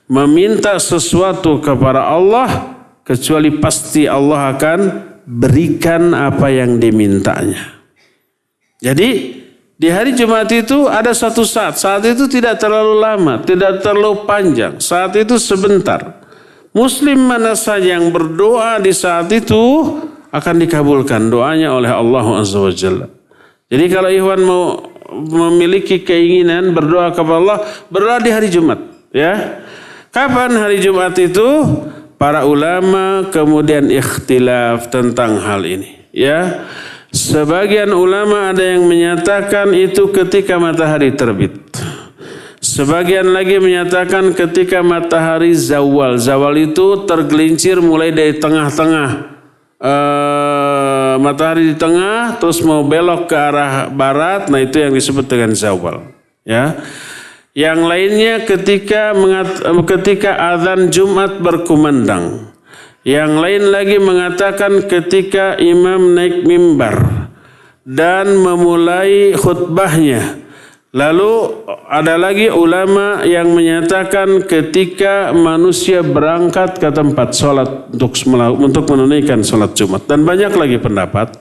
meminta sesuatu kepada Allah, kecuali pasti Allah akan berikan apa yang dimintanya. Jadi di hari Jumat itu ada satu saat itu tidak terlalu lama, tidak terlalu panjang, saat itu sebentar. Muslim mana saja yang berdoa di saat itu akan dikabulkan doanya oleh Allah Azza wa Jalla. Jadi kalau Ikhwan mau memiliki keinginan berdoa kepada Allah, berdoa di hari Jumat. Ya, kapan hari Jumat itu? Para ulama kemudian ikhtilaf tentang hal ini. Ya. Sebagian ulama ada yang menyatakan itu ketika matahari terbit. Sebagian lagi menyatakan ketika matahari zawal. Zawal itu tergelincir mulai dari tengah-tengah. Matahari di tengah terus mau belok ke arah barat. Nah itu yang disebut dengan zawal. Ya. Yang lainnya ketika azan Jumat berkumandang. Yang lain lagi mengatakan ketika imam naik mimbar dan memulai khutbahnya. Lalu ada lagi ulama yang menyatakan ketika manusia berangkat ke tempat sholat untuk menunaikan sholat Jumat. Dan banyak lagi pendapat.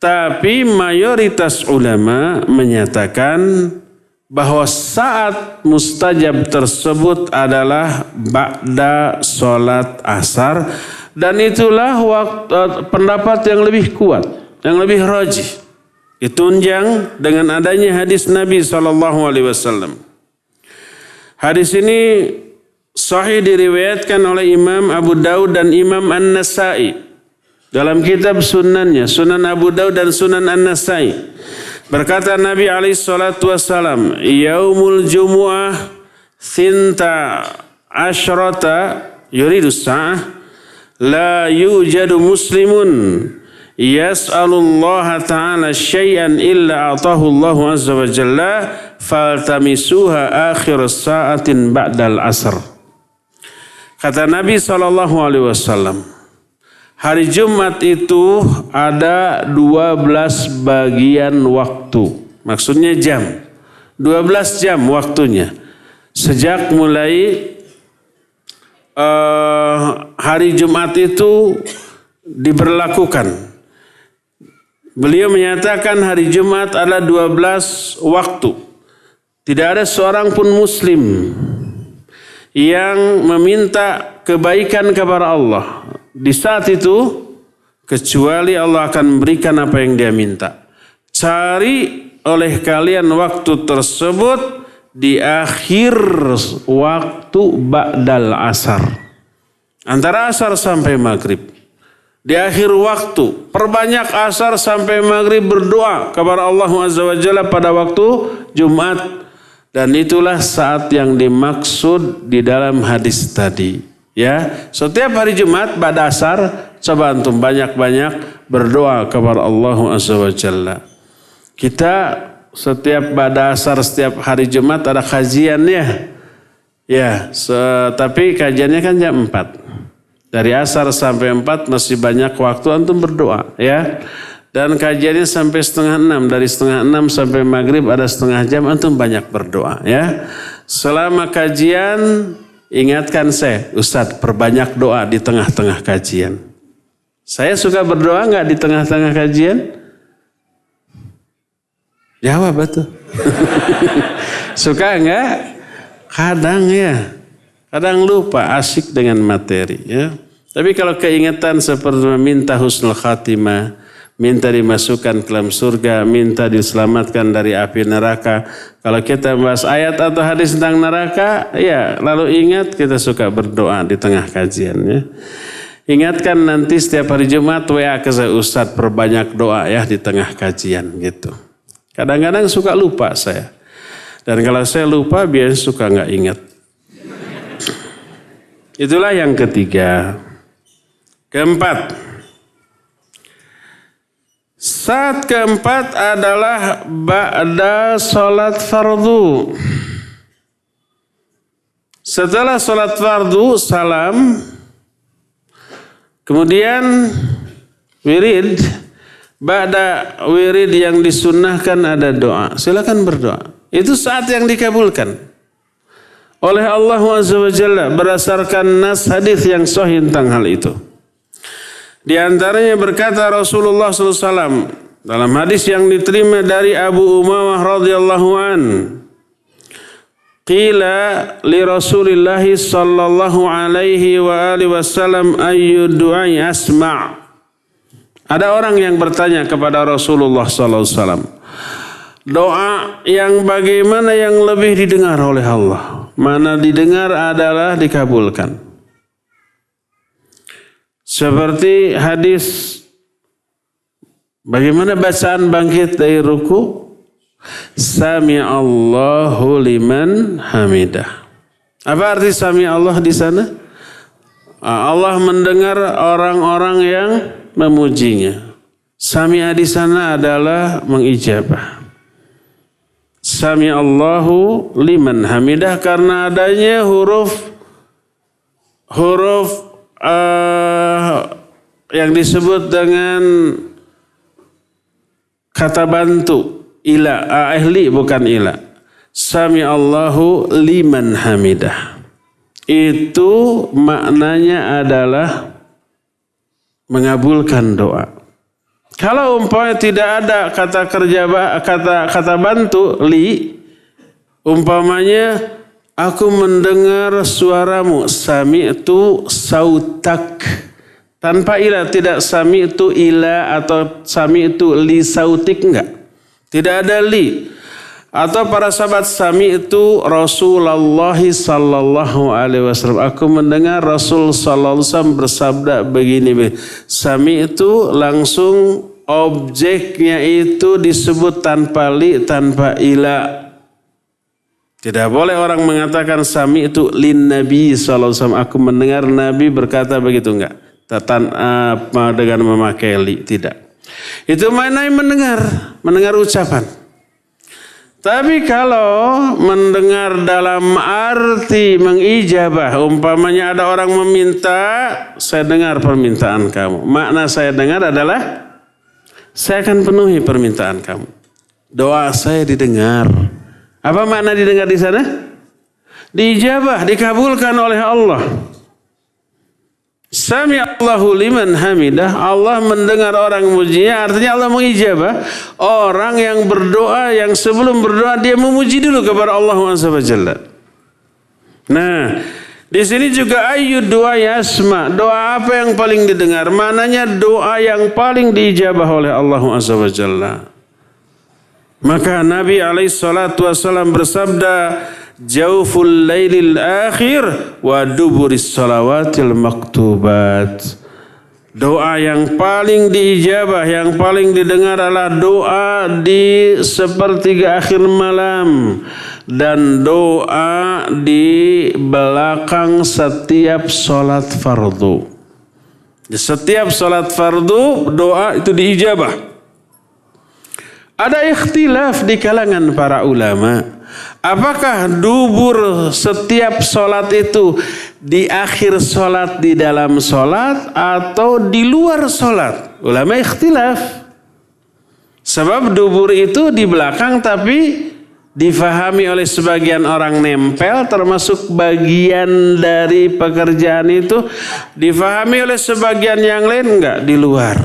Tapi mayoritas ulama menyatakan bahwa saat mustajab tersebut adalah ba'da sholat asar, dan itulah pendapat yang lebih kuat, yang lebih rajih, ditunjang dengan adanya hadis Nabi SAW. Hadis ini sahih diriwayatkan oleh Imam Abu Daud dan Imam An-Nasai dalam kitab sunannya, Sunan Abu Daud dan Sunan An-Nasai. Berkata Nabi SAW, yaumul jumu'ah thinta asyrata yuridus sa'ah la yujadu muslimun yas'alullaha ta'ala syai'an illa atahu Allahu azza wa jalla faltamisuha akhir sa'atin ba'dal asr. Kata Nabi SAW, hari Jumat itu ada 12 bagian waktu. Maksudnya jam. 12 jam waktunya. Sejak mulai hari Jumat itu diberlakukan. Beliau menyatakan hari Jumat adalah 12 waktu. Tidak ada seorang pun muslim yang meminta kebaikan kepada Allah di saat itu, kecuali Allah akan memberikan apa yang dia minta. Cari oleh kalian waktu tersebut di akhir waktu ba'dal asar. Antara asar sampai maghrib. Di akhir waktu, perbanyak asar sampai maghrib berdoa kepada Allah Azza wa Jalla pada waktu Jumat. Dan itulah saat yang dimaksud di dalam hadis tadi. Ya, setiap hari Jumat pada asar, coba antum banyak-banyak berdoa kepada Allah Azza wa Jalla. Kita setiap pada asar setiap hari Jumat ada kajiannya. Ya, tapi kajiannya kan jam 4. Dari asar sampai 4 masih banyak waktu antum berdoa, ya. Dan kajiannya sampai 5:30. Dari 5:30 sampai maghrib ada setengah jam antum banyak berdoa, ya. Selama kajian ingatkan saya, Ustadz, perbanyak doa di tengah-tengah kajian. Saya suka berdoa nggak di tengah-tengah kajian? Jawab betul. Suka nggak? Kadang ya. Kadang lupa, asik dengan materi, ya. Tapi kalau keingetan seperti meminta husnul khatimah, minta dimasukkan ke dalam surga, minta diselamatkan dari api neraka. Kalau kita bahas ayat atau hadis tentang neraka, ya lalu ingat kita suka berdoa di tengah kajiannya. Ingatkan nanti setiap hari Jumat WA ke saya, Ustadz, perbanyak doa ya di tengah kajian gitu. Kadang-kadang suka lupa saya. Dan kalau saya lupa biasanya suka nggak ingat. Itulah yang ketiga. Keempat. Saat keempat adalah ba'da sholat fardu. Setelah sholat fardu, salam. Kemudian wirid. Ba'da wirid yang disunnahkan ada doa. Silakan berdoa. Itu saat yang dikabulkan oleh Allah Azza wa Jalla berdasarkan nas hadis yang sahih tentang hal itu. Di antaranya berkata Rasulullah SAW dalam hadis yang diterima dari Abu Umamah radhiyallahu an, qila li Rasulillah sallallahu alaihi wa alihi wasallam ayyu du'ai asma'. Ada orang yang bertanya kepada Rasulullah sallallahu alaihi wasallam, doa yang bagaimana yang lebih didengar oleh Allah? Mana didengar adalah dikabulkan. Seperti hadis bagaimana bacaan bangkit dari ruku? Sami Allahu liman hamidah. Apa arti sami Allah di sana? Allah mendengar orang-orang yang memujinya. Sami'a di sana adalah mengijabah. Sami Allahu liman hamidah karena adanya huruf yang disebut dengan kata bantu ila, ahli bukan ila. Sami Allahu liman hamidah. Itu maknanya adalah mengabulkan doa. Kalau umpamanya tidak ada kata bantu li, umpamanya aku mendengar suaramu, sami'tu sautak. Tanpa ila, tidak sami'tu ila atau sami'tu li sautik, enggak. Tidak ada li. Atau para sahabat sami'tu Rasulullah sallallahu alaihi wasallam. Aku mendengar Rasul sallallahu alaihi wasallam bersabda begini. Sami'tu langsung objeknya itu disebut tanpa li, tanpa ila. Tidak boleh orang mengatakan sami'tu lin Nabi sallallahu alaihi wasallam. Aku mendengar Nabi berkata begitu, enggak. Dengan memakai li, tidak. Itu maknanya mendengar ucapan. Tapi kalau mendengar dalam arti mengijabah, umpamanya ada orang meminta, saya dengar permintaan kamu. Makna saya dengar adalah saya akan penuhi permintaan kamu. Doa saya didengar. Apa makna didengar di sana? Diijabah, dikabulkan oleh Allah. Sami Allahu liman hamidah. Allah mendengar orang mujinya, artinya Allah mengijabah orang yang berdoa, yang sebelum berdoa dia memuji dulu kepada Allah Azza wa Jalla. Nah, di sini juga ayyu doa yasma. Doa apa yang paling didengar? Maknanya doa yang paling diijabah oleh Allah Azza wa Jalla. Maka Nabi SAW bersabda, Jauful lailil akhir wa duburis salawatil maktubat. Doa yang paling diijabah, yang paling didengar adalah doa di sepertiga akhir malam dan doa di belakang setiap sholat fardu. Di setiap sholat fardu doa itu diijabah. Ada ikhtilaf di kalangan para ulama. Apakah dubur setiap sholat itu di akhir sholat, di dalam sholat, atau di luar sholat? Ulama ikhtilaf. Sebab dubur itu di belakang tapi difahami oleh sebagian orang nempel, termasuk bagian dari pekerjaan itu. Difahami oleh sebagian yang lain enggak, di luar.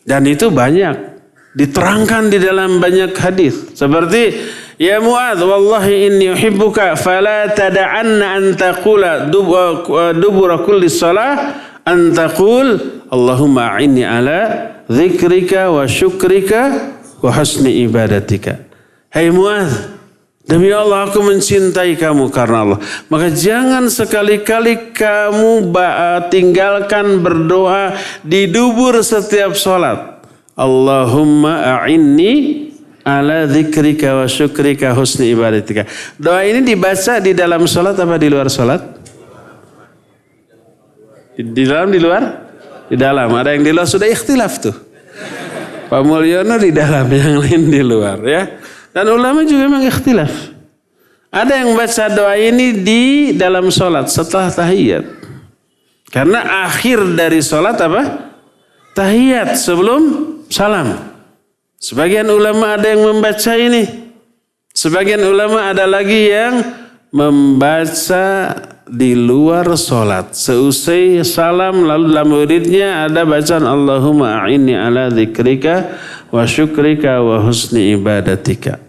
Dan itu banyak diterangkan di dalam banyak hadis. Seperti, ya Mu'adz, wallahi inni uhibbuka fala tada'anna an taqula dubura kulli shalah an taqul Allahumma a'inni ala dzikrika wa syukrika wa husni ibadatika. Hai Mu'adz, demi Allah aku mencintai kamu karena Allah. Maka jangan sekali-kali kamu tinggalkan berdoa di dubur setiap salat. Allahumma a'inni ala dzikrika wa syukrika husni ibadatika. Doa ini dibaca di dalam salat apa di luar salat? Di dalam, di luar? Di dalam. Ada yang di luar, sudah ikhtilaf tuh. Pak Mulyono di dalam, yang lain di luar ya. Dan ulama juga memang ikhtilaf. Ada yang baca doa ini di dalam salat setelah tahiyat. Karena akhir dari salat apa? Tahiyat sebelum salam. Sebagian ulama ada yang membaca ini. Sebagian ulama ada lagi yang membaca di luar sholat. Seusai salam lalu dalam wiridnya ada bacaan Allahumma a'inni ala dzikrika wa syukrika wa husni ibadatika.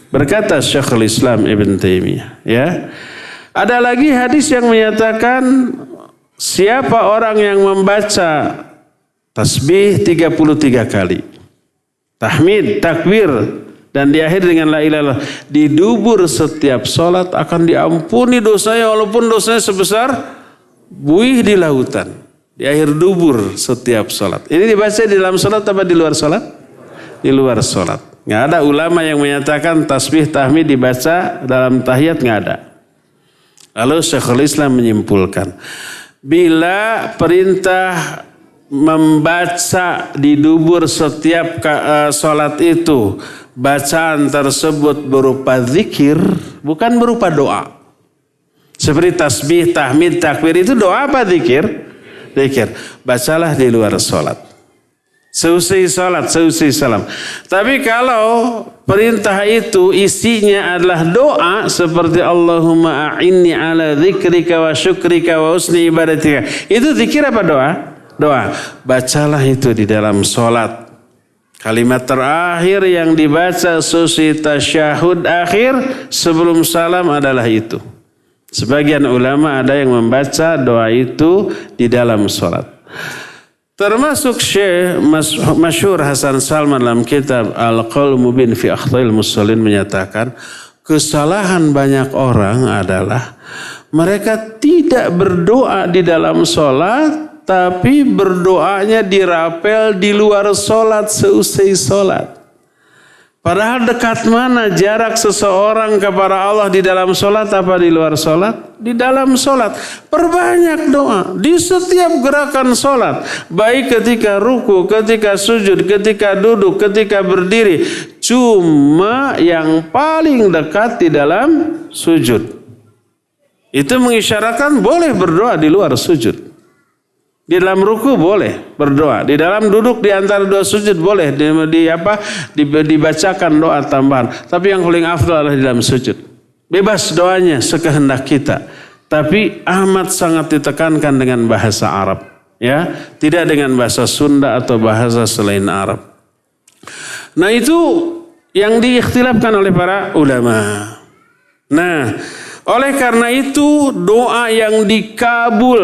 Berkata Syekhul Islam Ibn Taimiyah, ya. Ada lagi hadis yang menyatakan siapa orang yang membaca tasbih 33 kali, tahmid, takbir, dan diakhiri dengan la ilaha illallah, di dubur setiap sholat akan diampuni dosanya walaupun dosanya sebesar buih di lautan. Di akhir dubur setiap sholat. Ini dibaca di dalam sholat apa di luar sholat? Di luar sholat. Nggak ada ulama yang menyatakan tasbih, tahmid dibaca dalam tahiyat, nggak ada. Lalu Syekhul Islam menyimpulkan, bila perintah membaca di dubur setiap sholat itu, bacaan tersebut berupa zikir, bukan berupa doa. Seperti tasbih, tahmid, takbir itu doa apa zikir? Zikir. Bacalah di luar sholat. Seusai sholat, seusai salam. Tapi kalau perintah itu isinya adalah doa seperti Allahumma a'inni ala dzikrika wa syukrika wa husni ibadatika, itu zikir apa doa? Doa. Bacalah itu di dalam sholat. Kalimat terakhir yang dibaca sesuai tasyahud akhir sebelum salam adalah itu. Sebagian ulama ada yang membaca doa itu di dalam sholat. Termasuk Syekh Masyhur Hasan Salman dalam kitab Al-Qaul Mubin fi Akhtail Musallin menyatakan, kesalahan banyak orang adalah mereka tidak berdoa di dalam sholat, tapi berdoanya dirapel di luar sholat seusai sholat. Padahal dekat mana jarak seseorang kepada Allah di dalam sholat apa di luar sholat? Di dalam sholat. Perbanyak doa di setiap gerakan sholat. Baik ketika ruku, ketika sujud, ketika duduk, ketika berdiri. Cuma yang paling dekat di dalam sujud. Itu mengisyaratkan boleh berdoa di luar sujud. Di dalam ruku boleh berdoa, di dalam duduk di antara dua sujud boleh dibacakan doa tambahan. Tapi yang paling afdal adalah di dalam sujud. Bebas doanya sekehendak kita. Tapi amat sangat ditekankan dengan bahasa Arab, ya, tidak dengan bahasa Sunda atau bahasa selain Arab. Nah, itu yang diikhtilafkan oleh para ulama. Nah, oleh karena itu doa yang dikabul,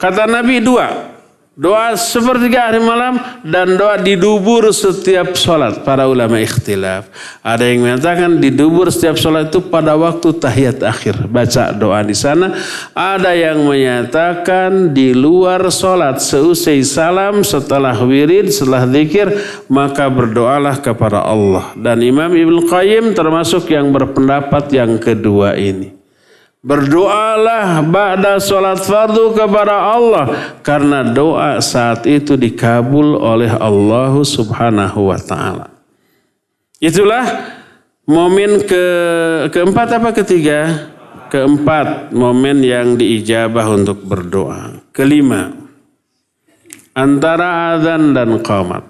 kata Nabi dua. Doa sepertiga hari malam dan doa di dubur setiap sholat. Para ulama ikhtilaf. Ada yang mengatakan di dubur setiap sholat itu pada waktu tahiyat akhir. Baca doa di sana. Ada yang menyatakan di luar sholat. Seusai salam, setelah wirid, setelah zikir, maka berdoalah kepada Allah. Dan Imam Ibnu Qayyim termasuk yang berpendapat yang kedua ini. Berdoalah ba'da sholat fardu kepada Allah. Karena doa saat itu dikabul oleh Allah subhanahu wa ta'ala. Itulah momen keempat apa ketiga? Keempat momen yang diijabah untuk berdoa. Kelima, antara azan dan qamat.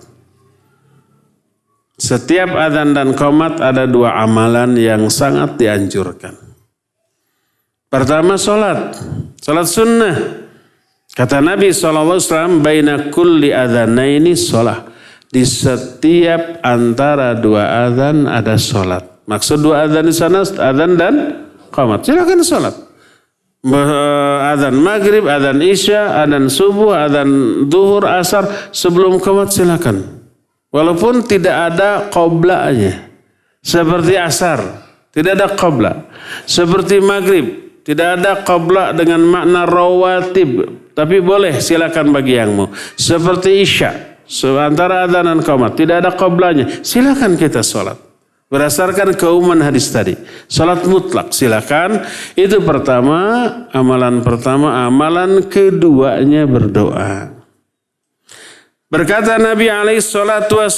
Setiap azan dan qamat ada dua amalan yang sangat dianjurkan. Pertama salat sunnah. Kata Nabi SAW, baina kulli adzanaini shalah. Di setiap antara dua azan ada salat. Maksud dua azan di sana azan dan qamat. Silakan salat. Azan maghrib, azan isya, azan subuh, azan zuhur, asar, sebelum qamat silakan. Walaupun tidak ada qoblanya. Seperti asar, tidak ada qobla. Seperti maghrib, tidak ada qabla dengan makna rawatib. Tapi boleh, silakan bagi yang mau. Seperti isya, antara adzan dan qamat, tidak ada qablanya. Silakan kita sholat. Berdasarkan keumuman hadis tadi. Sholat mutlak, silakan. Itu pertama, amalan pertama. Amalan keduanya berdoa. Berkata Nabi SAW,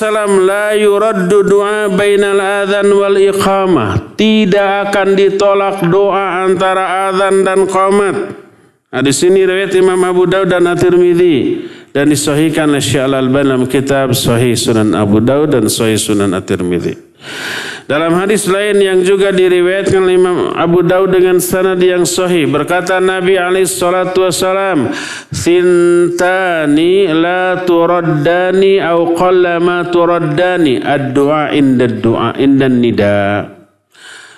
la yuraddu du'a bainal adhan wal iqamah. Tidak akan ditolak doa antara adhan dan qamat. Hadis ini riwayat Imam Abu Daud dan At-Tirmidzi dan disahihkan oleh Syekh Al-Albani dalam kitab Sahih Sunan Abu Daud dan Sahih Sunan At-Tirmidzi. Dalam hadis lain yang juga diriwayatkan oleh Imam Abu Daud dengan sanad yang sahih, berkata Nabi SAW, "Thintani la turaddani au qalla ma turaddani ad-du'a inda nida."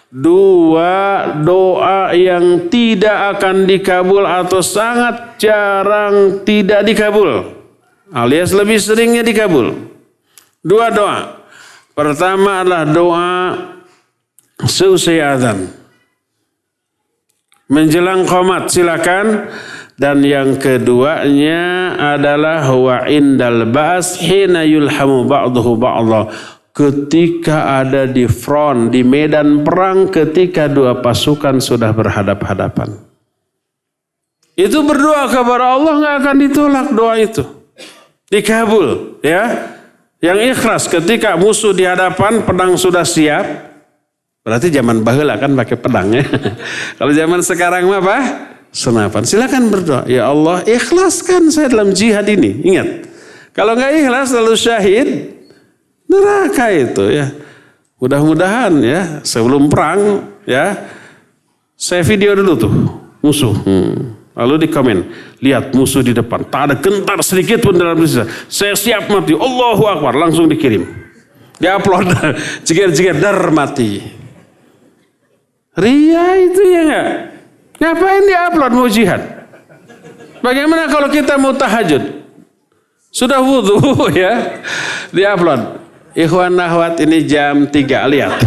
Dua doa yang tidak akan dikabul atau sangat jarang tidak dikabul, alias lebih seringnya dikabul. Dua doa. Pertama adalah doa seusai azan. Menjelang qamat silakan. Dan yang keduanya adalah wa indal ba's hina yulhamu ba'dahu ba'dha. Ketika ada di front, di medan perang, ketika dua pasukan sudah berhadap-hadapan. Itu berdoa kepada Allah, nggak akan ditolak doa itu. Dikabul, ya. Yang ikhlas ketika musuh di hadapan, pedang sudah siap. Berarti zaman baheula kan pakai pedang ya. Kalau zaman sekarang mah apa? Senapan. Silakan berdoa. Ya Allah, ikhlaskan saya dalam jihad ini. Ingat. Kalau nggak ikhlas lalu syahid, neraka itu ya. Mudah-mudahan ya sebelum perang ya. Saya video dulu tuh musuh. Lalu di komen, lihat musuh di depan, tak ada gentar sedikit pun dalam diri saya siap mati, Allahu Akbar, langsung dikirim. Di-upload, jeger-jeger, dar mati. Ria itu ya enggak? Ngapain di-upload mau jihad? Bagaimana kalau kita mau tahajud? Sudah wudu ya, di-upload. Ikhwan akhwat ini jam 3, lihat.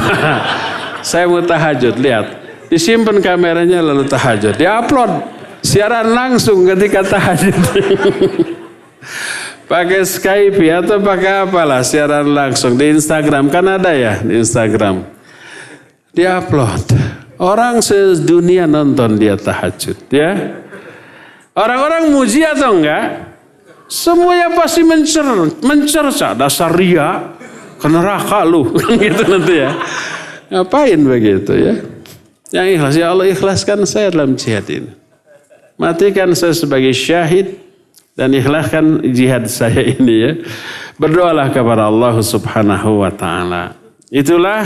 Saya mau tahajud, lihat. Disimpan kameranya lalu tahajud, di-upload. Siaran langsung ketika tahajud. Pakai Skype atau pakai apalah siaran langsung di Instagram kan ada ya di Instagram. Di-upload. Orang sedunia nonton dia tahajud ya. Orang-orang muji atau enggak? Semuanya pasti mencerca dasar ria ke neraka lu kan gitu nanti ya. Ngapain begitu ya? Yang ikhlas, ya Allah ikhlaskan saya dalam jihad ini. Matikan saya sebagai syahid dan ikhlaskan jihad saya ini ya. Berdoalah kepada Allah Subhanahu wa taala. Itulah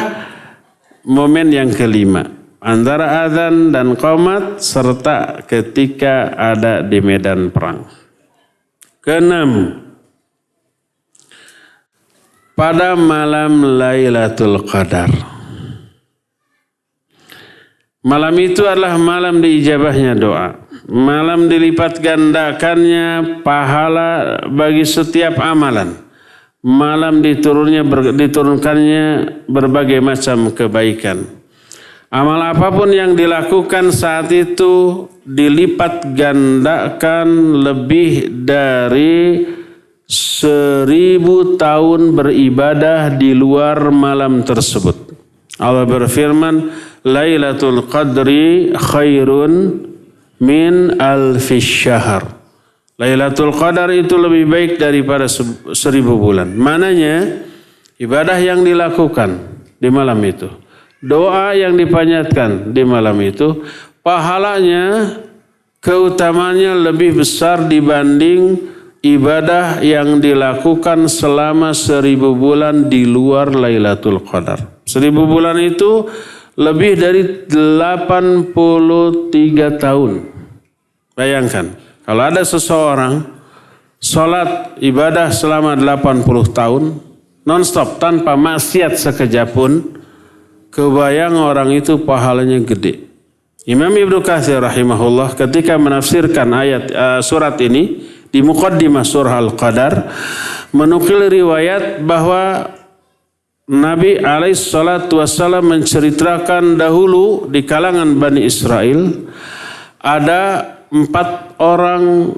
momen yang kelima. Antara azan dan qamat serta ketika ada di medan perang. Keenam, pada malam Lailatul Qadar. Malam itu adalah malam diijabahnya doa. Malam dilipat gandakannya pahala bagi setiap amalan. Malam diturunkannya berbagai macam kebaikan. Amal apapun yang dilakukan saat itu dilipat gandakan lebih dari 1000 tahun beribadah di luar malam tersebut. Allah berfirman, Lailatul Qadri khairun min alfis syahr. Lailatul Qadar itu lebih baik daripada 1000 bulan. Mananya ibadah yang dilakukan di malam itu, doa yang dipanjatkan di malam itu, pahalanya, keutamanya lebih besar dibanding ibadah yang dilakukan selama 1000 bulan di luar Lailatul Qadar. 1000 bulan itu lebih dari 83 tahun. Bayangkan. Kalau ada seseorang sholat ibadah selama 80 tahun non-stop tanpa maksiat sekejap pun, kebayang orang itu pahalanya gede. Imam Ibnu Katsir rahimahullah ketika menafsirkan ayat surat ini di muqaddimah surah Al-Qadar menukil riwayat bahwa Nabi alaihissalam menceritakan dahulu di kalangan Bani Israel ada 4 orang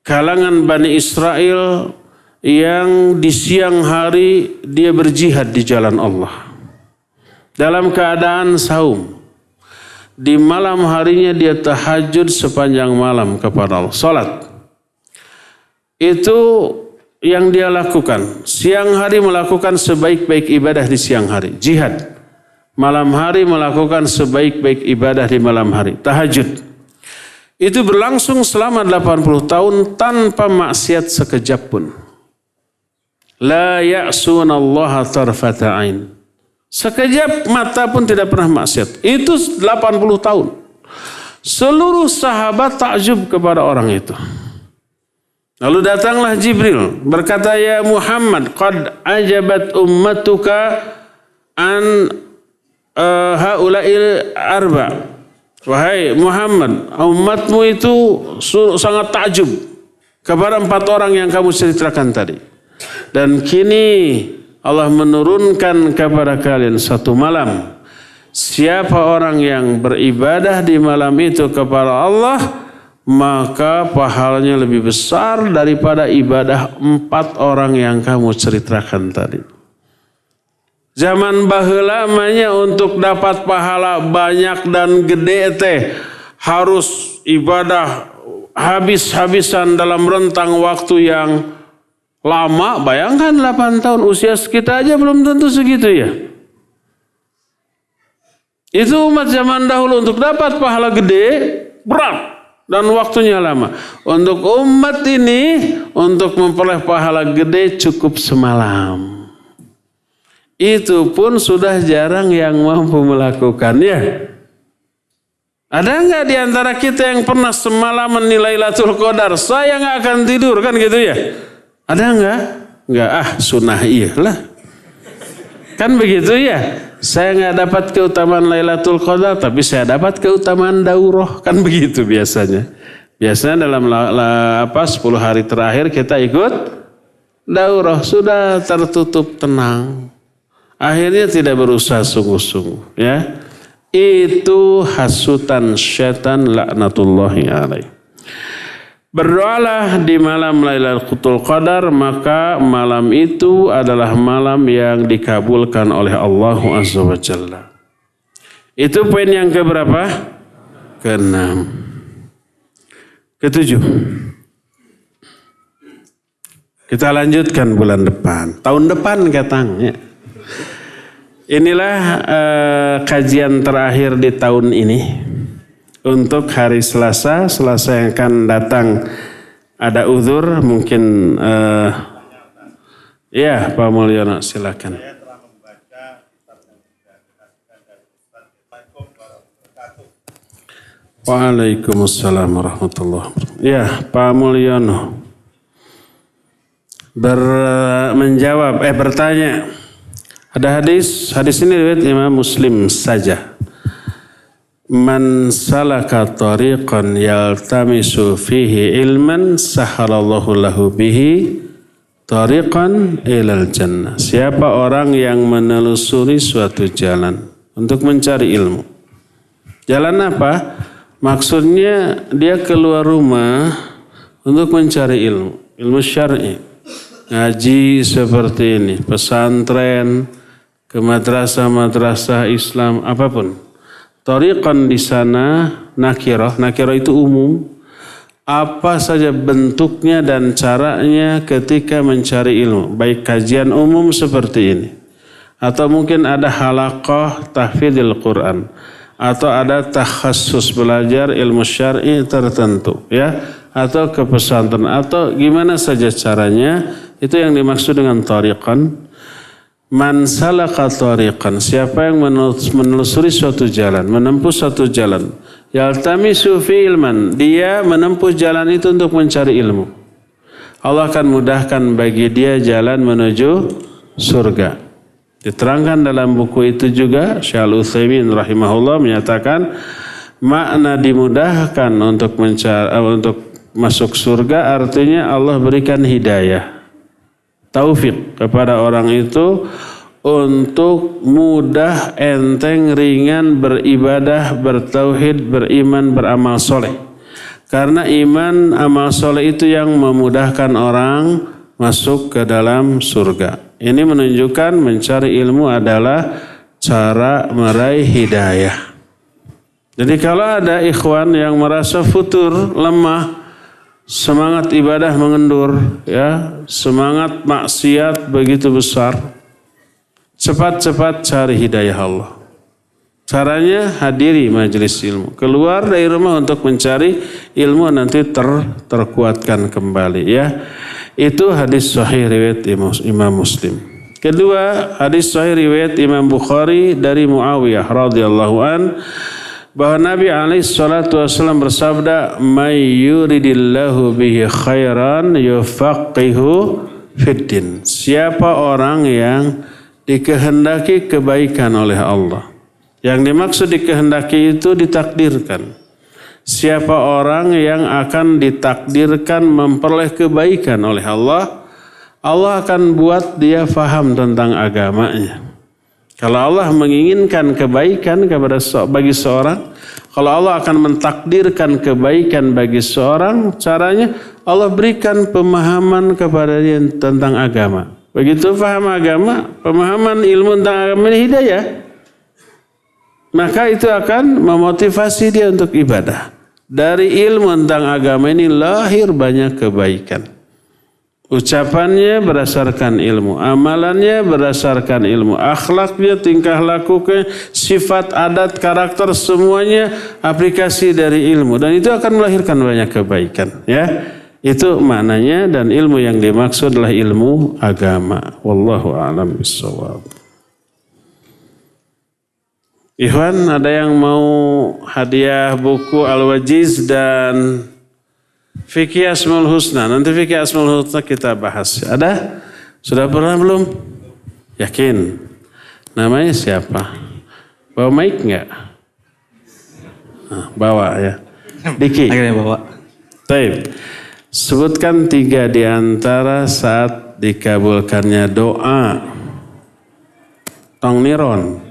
kalangan Bani Israel yang di siang hari dia berjihad di jalan Allah. Dalam keadaan saum. Di malam harinya dia tahajud sepanjang malam kepada Allah. Salat. Itu yang dia lakukan. Siang hari melakukan sebaik-baik ibadah di siang hari. Jihad. Malam hari melakukan sebaik-baik ibadah di malam hari. Tahajud. Itu berlangsung selama 80 tahun tanpa maksiat sekejap pun. La ya'sunallaha tarfata ain. Sekejap mata pun tidak pernah maksiat. Itu 80 tahun. Seluruh sahabat takjub kepada orang itu. Lalu datanglah Jibril berkata, ya Muhammad, qad ajabat ummatuka an haula'il arba'. Wahai Muhammad, umatmu itu sangat takjub kepada 4 orang yang kamu ceritakan tadi. Dan kini Allah menurunkan kepada kalian satu malam. Siapa orang yang beribadah di malam itu kepada Allah, maka pahalanya lebih besar daripada ibadah 4 orang yang kamu ceritakan tadi. Zaman baheula namanya untuk dapat pahala banyak dan gede teh harus ibadah habis-habisan dalam rentang waktu yang lama. Bayangkan 8 tahun usia kita aja belum tentu segitu ya. Itu umat zaman dahulu untuk dapat pahala gede berat dan waktunya lama. Untuk umat ini untuk memperoleh pahala gede cukup semalam. Itu pun sudah jarang yang mampu melakukannya. Ada enggak di antara kita yang pernah semalam menilai Lailatul Qadar? Saya enggak akan tidur kan gitu ya? Ada enggak? Enggak, sunnah iyalah. Kan begitu ya? Saya enggak dapat keutamaan Lailatul Qadar, tapi saya dapat keutamaan daurah. Kan begitu biasanya. Biasanya dalam 10 hari terakhir kita ikut daurah. Sudah tertutup tenang. Akhirnya tidak berusaha sungguh-sungguh, ya. Itu hasutan syaitan laknatullahi alaih. Berdoalah di malam Lailatul Qadar, maka malam itu adalah malam yang dikabulkan oleh Allah Azza wa Jalla. Itu poin yang keberapa? Ke-6. Ke-7. Kita lanjutkan bulan depan. Tahun depan katanya. Inilah kajian terakhir di tahun ini. Untuk hari Selasa yang akan datang ada uzur mungkin ya Pak Mulyono silakan. Waalaikumsalam warahmatullahi wabarakatuh. Ya Pak Mulyono bertanya. Ada hadis ini riwayat Imam Muslim saja. Man salaka tariqan yaltamisu fihi ilman sahalallahu lahu bihi tariqan ilal jannah. Siapa orang yang menelusuri suatu jalan untuk mencari ilmu. Jalan apa? Maksudnya dia keluar rumah untuk mencari ilmu. Ilmu syar'i. Ngaji seperti ini. Pesantren, ke madrasah-madrasah Islam, apapun. Tariqan di sana nakirah itu umum. Apa saja bentuknya dan caranya ketika mencari ilmu. Baik kajian umum seperti ini. Atau mungkin ada halaqah tahfidzil Quran. Atau ada takhassus belajar ilmu syar'i tertentu. Ya. Atau ke pesantren. Atau gimana saja caranya. Itu yang dimaksud dengan tariqan. Man salaka tariqan, siapa yang menelusuri suatu jalan, menempuh suatu jalan. Yaltamisu fi ilman, dia menempuh jalan itu untuk mencari ilmu. Allah akan mudahkan bagi dia jalan menuju surga. Diterangkan dalam buku itu juga, Syekh Al-Utsaimin rahimahullah menyatakan makna dimudahkan untuk masuk surga artinya Allah berikan hidayah. Taufik kepada orang itu untuk mudah, enteng, ringan beribadah, bertauhid, beriman, beramal soleh. Karena iman, amal soleh itu yang memudahkan orang masuk ke dalam surga. Ini menunjukkan mencari ilmu adalah cara meraih hidayah. Jadi kalau ada ikhwan yang merasa futur, lemah, semangat ibadah mengendur, ya, semangat maksiat begitu besar. Cepat-cepat cari hidayah Allah. Caranya hadiri majelis ilmu. Keluar dari rumah untuk mencari ilmu nanti terkuatkan kembali, ya. Itu hadis sahih riwayat Imam Muslim. Kedua, hadis sahih riwayat Imam Bukhari dari Muawiyah radhiyallahu an. Bahwa Nabi SAW bersabda, "May yuridillahu bihi khairan yufaqihu fiddin." Siapa orang yang dikehendaki kebaikan oleh Allah. Yang dimaksud dikehendaki itu ditakdirkan. Siapa orang yang akan ditakdirkan memperoleh kebaikan oleh Allah, Allah akan buat dia faham tentang agamanya. Kalau Allah menginginkan kebaikan bagi seorang, kalau Allah akan mentakdirkan kebaikan bagi seorang, caranya Allah berikan pemahaman kepada dia tentang agama. Begitu paham agama, pemahaman ilmu tentang agama ini hidayah. Maka itu akan memotivasi dia untuk ibadah. Dari ilmu tentang agama ini lahir banyak kebaikan. Ucapannya berdasarkan ilmu, amalannya berdasarkan ilmu, akhlaknya, tingkah lakunya, sifat, adat, karakter, semuanya aplikasi dari ilmu. Dan itu akan melahirkan banyak kebaikan. Ya, itu maknanya, dan ilmu yang dimaksud adalah ilmu agama. Wallahu a'lam bishawab. Ikhwan, ada yang mau hadiah buku Al-Wajiz dan Fikih Asmaul Husna. Nanti Fikih Asmaul Husna kita bahas. Ada? Sudah pernah belum? Yakin? Namanya siapa? Bawa mic enggak? Nah, bawa ya. Diki. Akhirnya bawa. Taib. Sebutkan 3 di antara saat dikabulkannya doa. Tong Niron.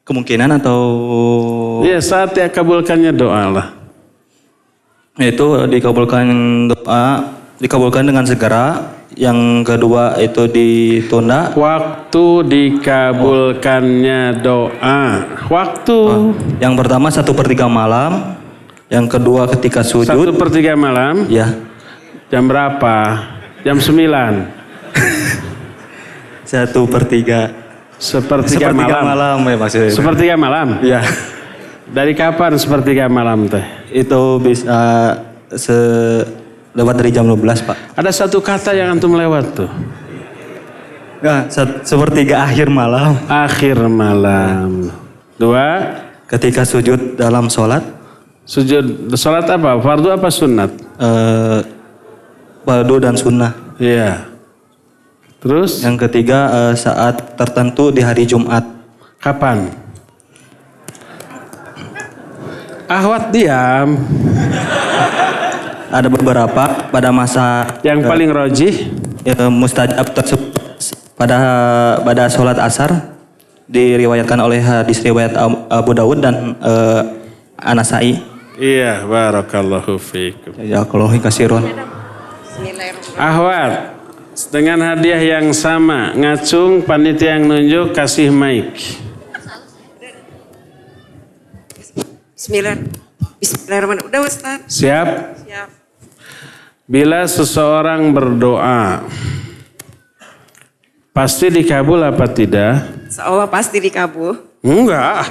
Kemungkinan atau... Ya, saat dikabulkannya doa lah. Itu dikabulkan dengan segera. Yang kedua itu ditunda. Waktu dikabulkannya doa. Waktu. Yang pertama 1/3 malam. Yang kedua ketika sujud. 1/3 malam? Ya. Jam berapa? Jam 9. 1/3. Sepertiga malam ya maksudnya. Sepertiga malam? Ya. Dari kapan sepertiga malam teh? Itu bisa lewat dari jam 12, Pak. Ada satu kata yang antum lewat tuh. Enggak, 1/3 akhir malam. Akhir malam. 2. Ketika sujud dalam sholat. Sujud sholat apa? Fardu apa sunnat? Fardu dan sunnah. Iya. Terus? Yang ketiga saat tertentu di hari Jumat. Kapan? Ahwat diam. Ada beberapa pada masa Yang paling rojih? mustajab tersebut pada sholat asar diriwayatkan oleh hadis riwayat Abu Dawud dan An-Nasai. Iya, barakallahu fiikum. Jazakallahu khairan. Ahwat, dengan hadiah yang sama, ngacung panitia yang nunjuk kasih mic. Bismillahirrahmanirrahim. Udah Ustaz. Siap? Siap. Bila seseorang berdoa, pasti dikabul apa tidak? Seolah pasti dikabul. Enggak.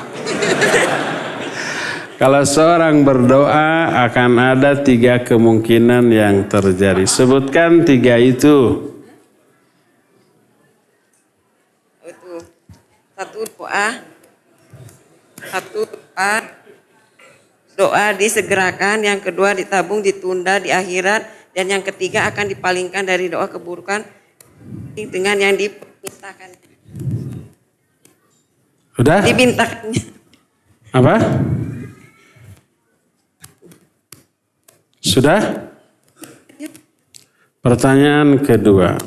Kalau seorang berdoa akan ada 3 kemungkinan yang terjadi. Sebutkan 3 itu. Itu. Satu doa disegerakan, yang kedua ditabung, ditunda di akhirat, dan yang ketiga akan dipalingkan dari doa keburukan dengan yang dimintakan. Udah? Dimintakannya. Apa? Sudah? Pertanyaan kedua.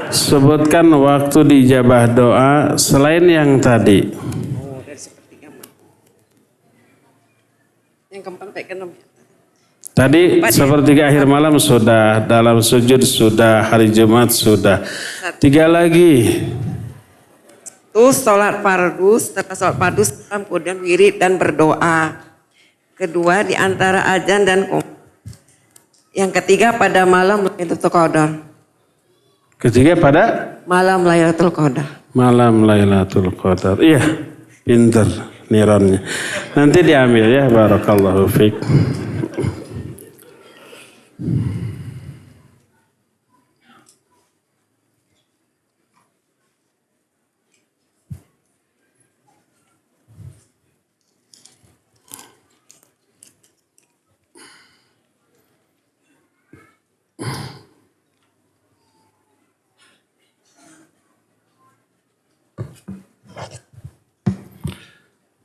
Sebutkan waktu dijabah doa selain yang tadi. Oh, dari sepertiga malam. Yang keempat sampai keenam. Tadi sepertiga akhir malam sudah, dalam sujud sudah, hari Jumat sudah. 3 lagi. Tuh sholat fardu, setelah sholat fardu kemudian wirid dan berdoa. Kedua di antara azan dan yang ketiga pada malam Lailatul Qadar. Ketiga pada Malam Lailatul Qadar. malam Lailatul Qadar. Iya, pinter nironnya. Nanti diambil ya, barakallahu fiik.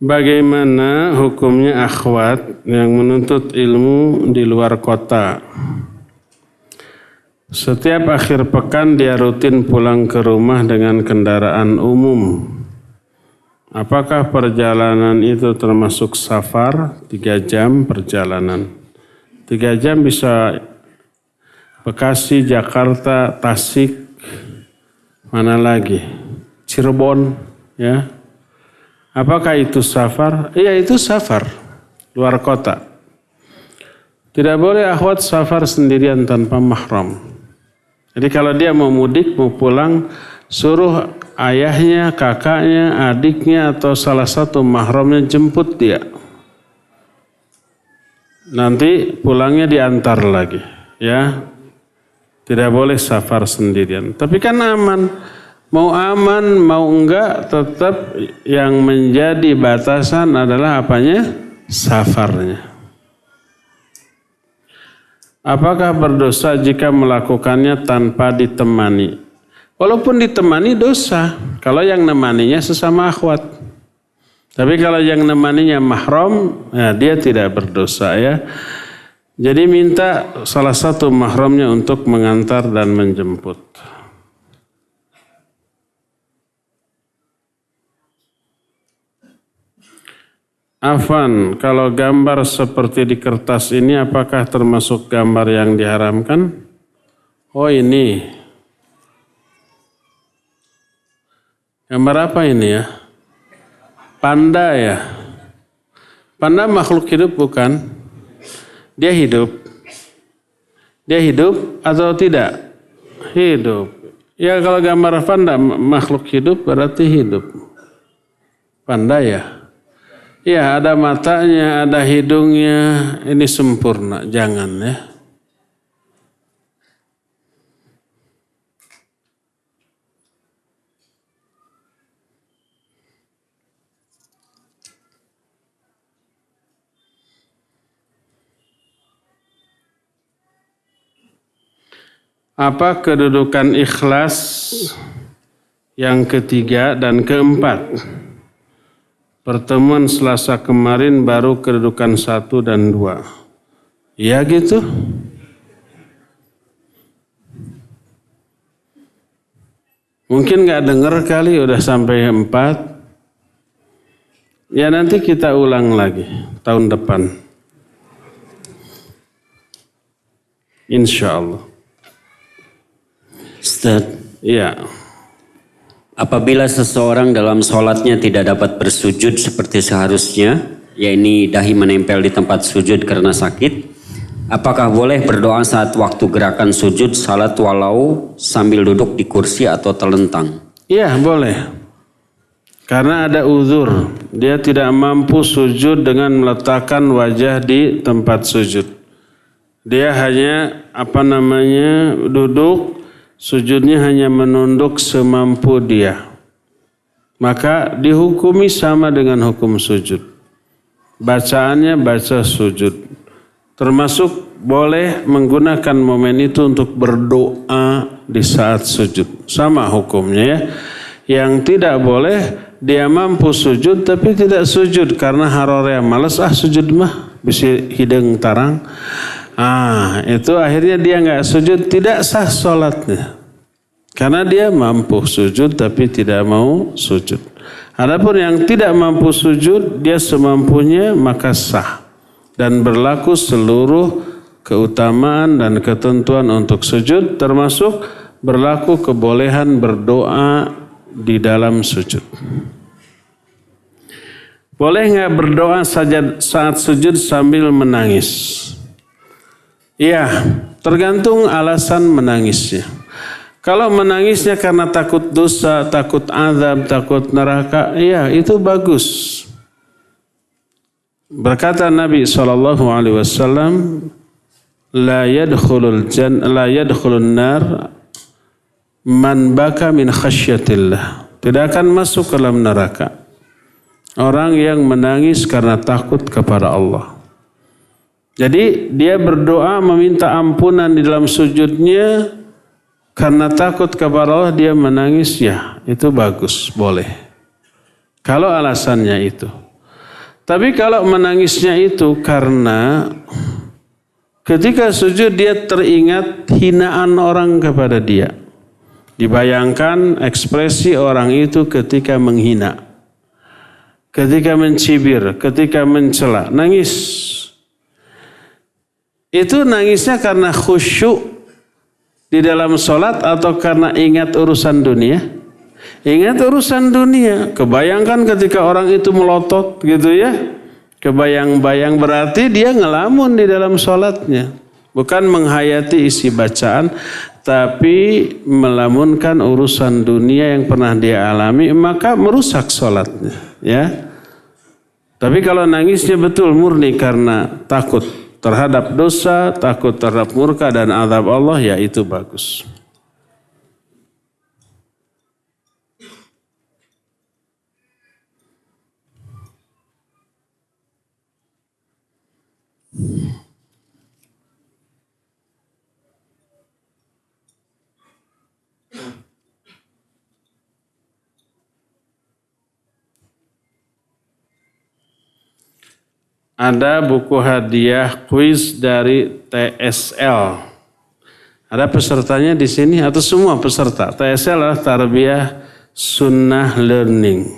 Bagaimana hukumnya akhwat yang menuntut ilmu di luar kota? Setiap akhir pekan dia rutin pulang ke rumah dengan kendaraan umum. Apakah perjalanan itu termasuk safar? 3 jam perjalanan. 3 jam bisa Bekasi, Jakarta, Tasik, mana lagi? Cirebon, ya. Apakah itu safar? Iya, itu safar, luar kota. Tidak boleh akhwat safar sendirian tanpa mahram. Jadi kalau dia mau mudik, mau pulang, suruh ayahnya, kakaknya, adiknya, atau salah satu mahramnya jemput dia. Nanti pulangnya diantar lagi, ya. Tidak boleh safar sendirian. Tapi kan aman. Mau aman, mau enggak, tetap yang menjadi batasan adalah apanya? Safarnya. Apakah berdosa jika melakukannya tanpa ditemani? Walaupun ditemani dosa, kalau yang nemaninya sesama akhwat. Tapi kalau yang nemaninya mahram, ya dia tidak berdosa ya. Jadi minta salah satu mahramnya untuk mengantar dan menjemput. Afan, kalau gambar seperti di kertas ini apakah termasuk gambar yang diharamkan? Oh ini. Gambar apa ini ya? Panda ya? Panda makhluk hidup bukan? Dia hidup. Dia hidup atau tidak? Hidup. Ya kalau gambar panda makhluk hidup berarti hidup. Panda ya? Ya ada matanya, ada hidungnya, ini sempurna, jangan ya. Apa kedudukan ikhlas yang ketiga dan keempat? Pertemuan Selasa kemarin baru kedudukan 1 dan 2. Ya gitu? Mungkin gak dengar kali udah sampai 4. Ya nanti kita ulang lagi tahun depan. Insya Allah. Ustaz, Ya. apabila seseorang dalam sholatnya tidak dapat bersujud seperti seharusnya, yakni dahi menempel di tempat sujud karena sakit, apakah boleh berdoa saat waktu gerakan sujud salat walau sambil duduk di kursi atau telentang? Ya boleh. Karena ada uzur. Dia tidak mampu sujud dengan meletakkan wajah di tempat sujud. Dia hanya duduk, sujudnya hanya menunduk semampu dia. Maka dihukumi sama dengan hukum sujud. Bacaannya baca sujud. Termasuk boleh menggunakan momen itu untuk berdoa di saat sujud. Sama hukumnya ya. Yang tidak boleh, dia mampu sujud tapi tidak sujud karena harorea malas sujud mah bisa hidung tarang. Itu akhirnya dia nggak sujud, tidak sah sholatnya. Karena dia mampu sujud tapi tidak mau sujud. Adapun yang tidak mampu sujud, dia semampunya maka sah. Dan berlaku seluruh keutamaan dan ketentuan untuk sujud, termasuk berlaku kebolehan berdoa di dalam sujud. Boleh nggak berdoa saja saat sujud sambil menangis? Iya, tergantung alasan menangisnya. Kalau menangisnya karena takut dosa, takut azab, takut neraka, iya itu bagus. Berkata Nabi SAW, la yadkhulun nar man baka min khasyatillah. Tidak akan masuk ke dalam neraka orang yang menangis karena takut kepada Allah. Jadi dia berdoa meminta ampunan di dalam sujudnya karena takut kepada Allah, dia menangis, ya itu bagus, boleh. Kalau alasannya itu. Tapi kalau menangisnya itu karena ketika sujud dia teringat hinaan orang kepada dia. Dibayangkan ekspresi orang itu ketika menghina, ketika mencibir, ketika mencela, nangis. Itu nangisnya karena khusyuk di dalam sholat atau karena ingat urusan dunia? Ingat urusan dunia. Kebayangkan ketika orang itu melotot gitu ya. Kebayang-bayang berarti dia ngelamun di dalam sholatnya. Bukan menghayati isi bacaan, tapi melamunkan urusan dunia yang pernah dia alami, maka merusak sholatnya. Ya. Tapi kalau nangisnya betul murni karena takut terhadap dosa, takut terhadap murka dan azab Allah, ya itu bagus. Ada buku hadiah kuis dari TSL. Ada pesertanya di sini atau semua peserta? TSL adalah Tarbiyah Sunnah Learning.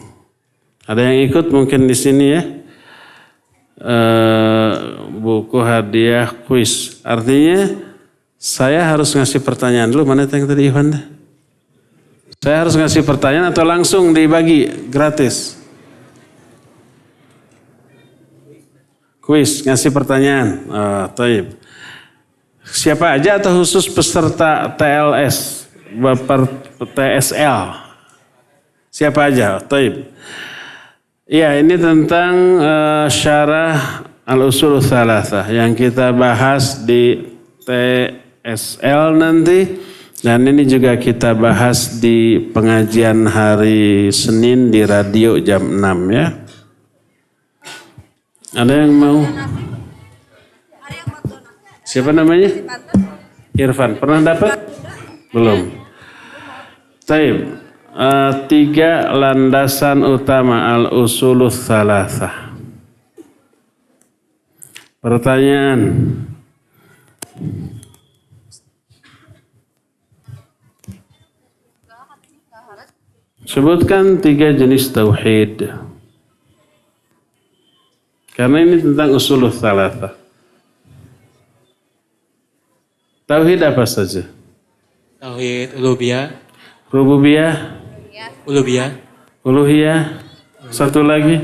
Ada yang ikut mungkin di sini ya? Buku hadiah kuis. Artinya saya harus ngasih pertanyaan dulu. Mana yang tadi Ivan? Saya harus ngasih pertanyaan atau langsung dibagi gratis? Kuis, ngasih pertanyaan. Taib. Siapa aja atau khusus peserta TLS, TSL? Siapa aja? Taib. Ya, ini tentang syarah al-usul tsalatsah yang kita bahas di TSL nanti. Dan ini juga kita bahas di pengajian hari Senin di radio jam 6 ya. Ada yang mau? Siapa namanya? Irfan. Pernah dapat? Belum. Taib. 3 landasan utama al-usulus tsalasah. Pertanyaan. Sebutkan 3 jenis tauhid. Karena ini tentang usulus tsalasah. Tauhid apa saja? Tauhid uluhiyah, Rububiyah, uluhiyah. Satu lagi.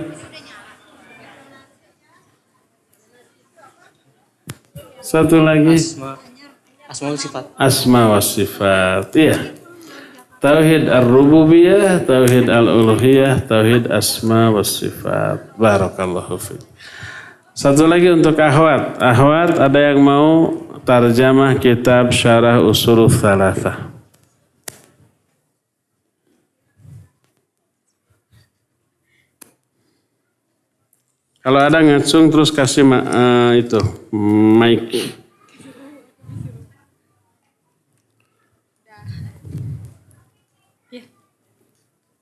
asma wa sifat. Asma wa sifat. Iya. Tauhid ar-rububiyah, tauhid al-uluhiyah, tauhid asma wa sifat. Barakallahu fiik. Satu lagi untuk akhwat. Akhwat ada yang mau tarjamah kitab Syarah Ushulus Tsalatsah. Kalau ada ngacung terus kasih itu mic.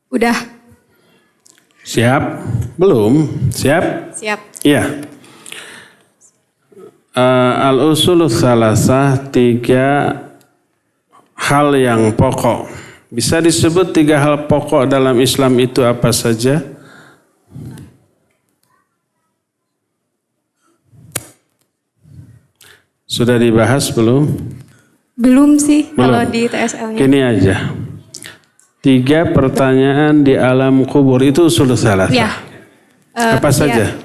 Udah. Siap? Belum? Siap? Siap. Iya. Al-usulus tsalasah 3 hal yang pokok. Bisa disebut 3 hal pokok dalam Islam itu apa saja? Sudah dibahas belum? Belum sih Belum. kalau di TSL-nya. Gini aja. 3 pertanyaan di alam kubur itu usulus tsalasah. Ya. Apa saja?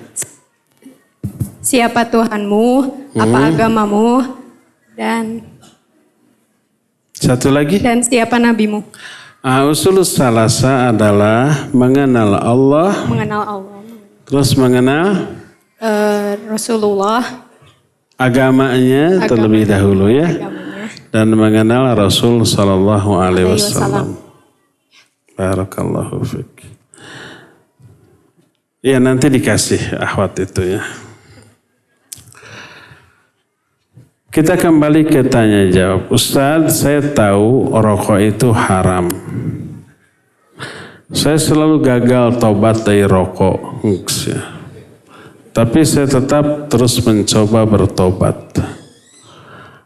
Siapa Tuhanmu, apa agamamu, dan Satu lagi? siapa nabimu. Usulus tsalasah adalah mengenal Allah, Mengenal Allah, terus mengenal Rasulullah, agamanya terlebih dahulu ya, agamanya. dan mengenal Rasul sallallahu alaihi wasallam. Barakallahu fiik. Ya nanti dikasih akhwat itu ya. Kita kembali ke tanya jawab. Ustaz, saya tahu rokok itu haram. Saya selalu gagal tobat dari rokok. Tapi saya tetap terus mencoba bertobat.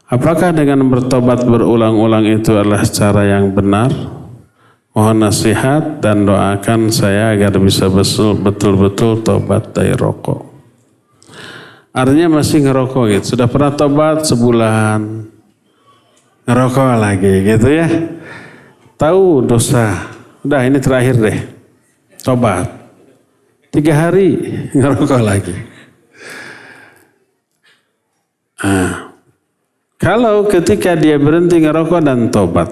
Apakah dengan bertobat berulang-ulang itu adalah cara yang benar? Mohon nasihat dan doakan saya agar bisa betul-betul tobat dari rokok. Artinya masih ngerokok gitu. Sudah pernah tobat sebulan, ngerokok lagi gitu ya. Tahu dosa. Udah ini terakhir deh. Tobat. 3 hari ngerokok lagi. Kalau ketika dia berhenti ngerokok dan tobat,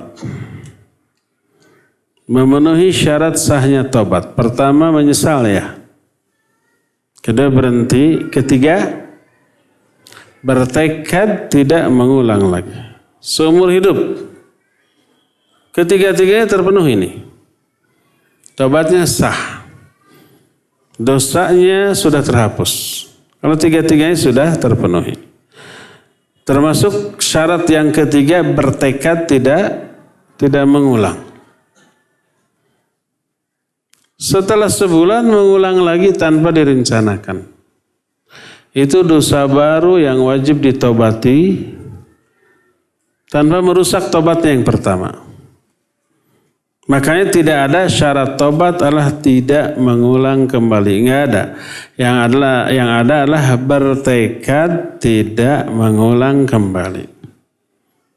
memenuhi syarat sahnya tobat. Pertama menyesal ya. Kedua berhenti. Ketiga bertekad tidak mengulang lagi. Seumur hidup. Ketiga-tiganya terpenuhi ini. Tobatnya sah. Dosanya sudah terhapus. Kalau tiga-tiganya sudah terpenuhi. Termasuk syarat yang ketiga bertekad tidak mengulang. Setelah sebulan mengulang lagi tanpa direncanakan. Itu dosa baru yang wajib ditobati tanpa merusak tobatnya yang pertama. Makanya tidak ada syarat tobat adalah tidak mengulang kembali. Enggak ada. Yang ada adalah bertekad tidak mengulang kembali.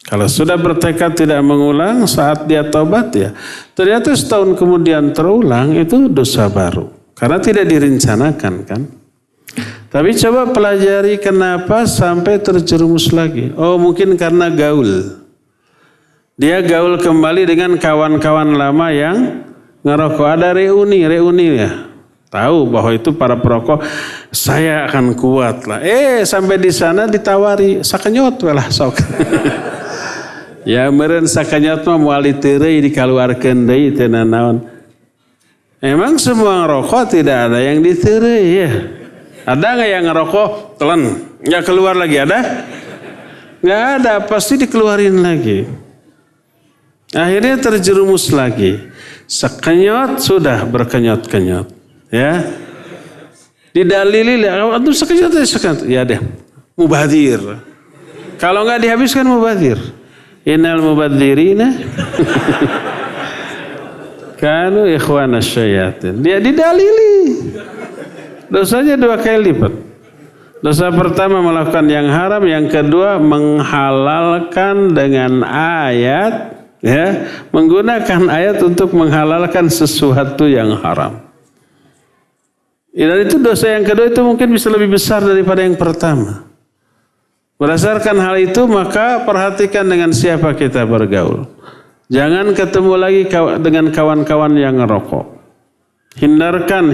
Kalau sudah bertekad tidak mengulang saat dia tobat ya, ternyata setahun kemudian terulang itu dosa baru. Karena tidak direncanakan kan. Tapi coba pelajari kenapa sampai terjerumus lagi. Oh mungkin karena gaul. Dia gaul kembali dengan kawan-kawan lama yang ngerokok. Ada reuni ya. Tahu bahwa itu para perokok, saya akan kuat lah. Sampai di sana ditawari, sakenyot lah sok. Ya meureun sakenyot mah moal diteureuy dikaluarkeun deui teu naon. Emang semua ngerokok tidak ada yang diteureuy ya. Ada nggak yang ngerokok telan nggak keluar lagi ada? Nggak ada, pasti dikeluarin lagi. Akhirnya terjerumus lagi. Sekenyot sudah berkenyot-kenyot. Ya. Didalili, itu sekenyot. Ya deh, mubadzir. Kalau nggak dihabiskan mubadzir. Innal mubadzirina kanu ikhwanas syayatin. Dia didalili. Dosanya 2 kali lipat. Dosa pertama melakukan yang haram, yang kedua menghalalkan dengan ayat, ya, menggunakan ayat untuk menghalalkan sesuatu yang haram. Dan itu dosa yang kedua itu mungkin bisa lebih besar daripada yang pertama. Berdasarkan hal itu maka perhatikan dengan siapa kita bergaul. Jangan ketemu lagi dengan kawan-kawan yang ngerokok. Hindarkan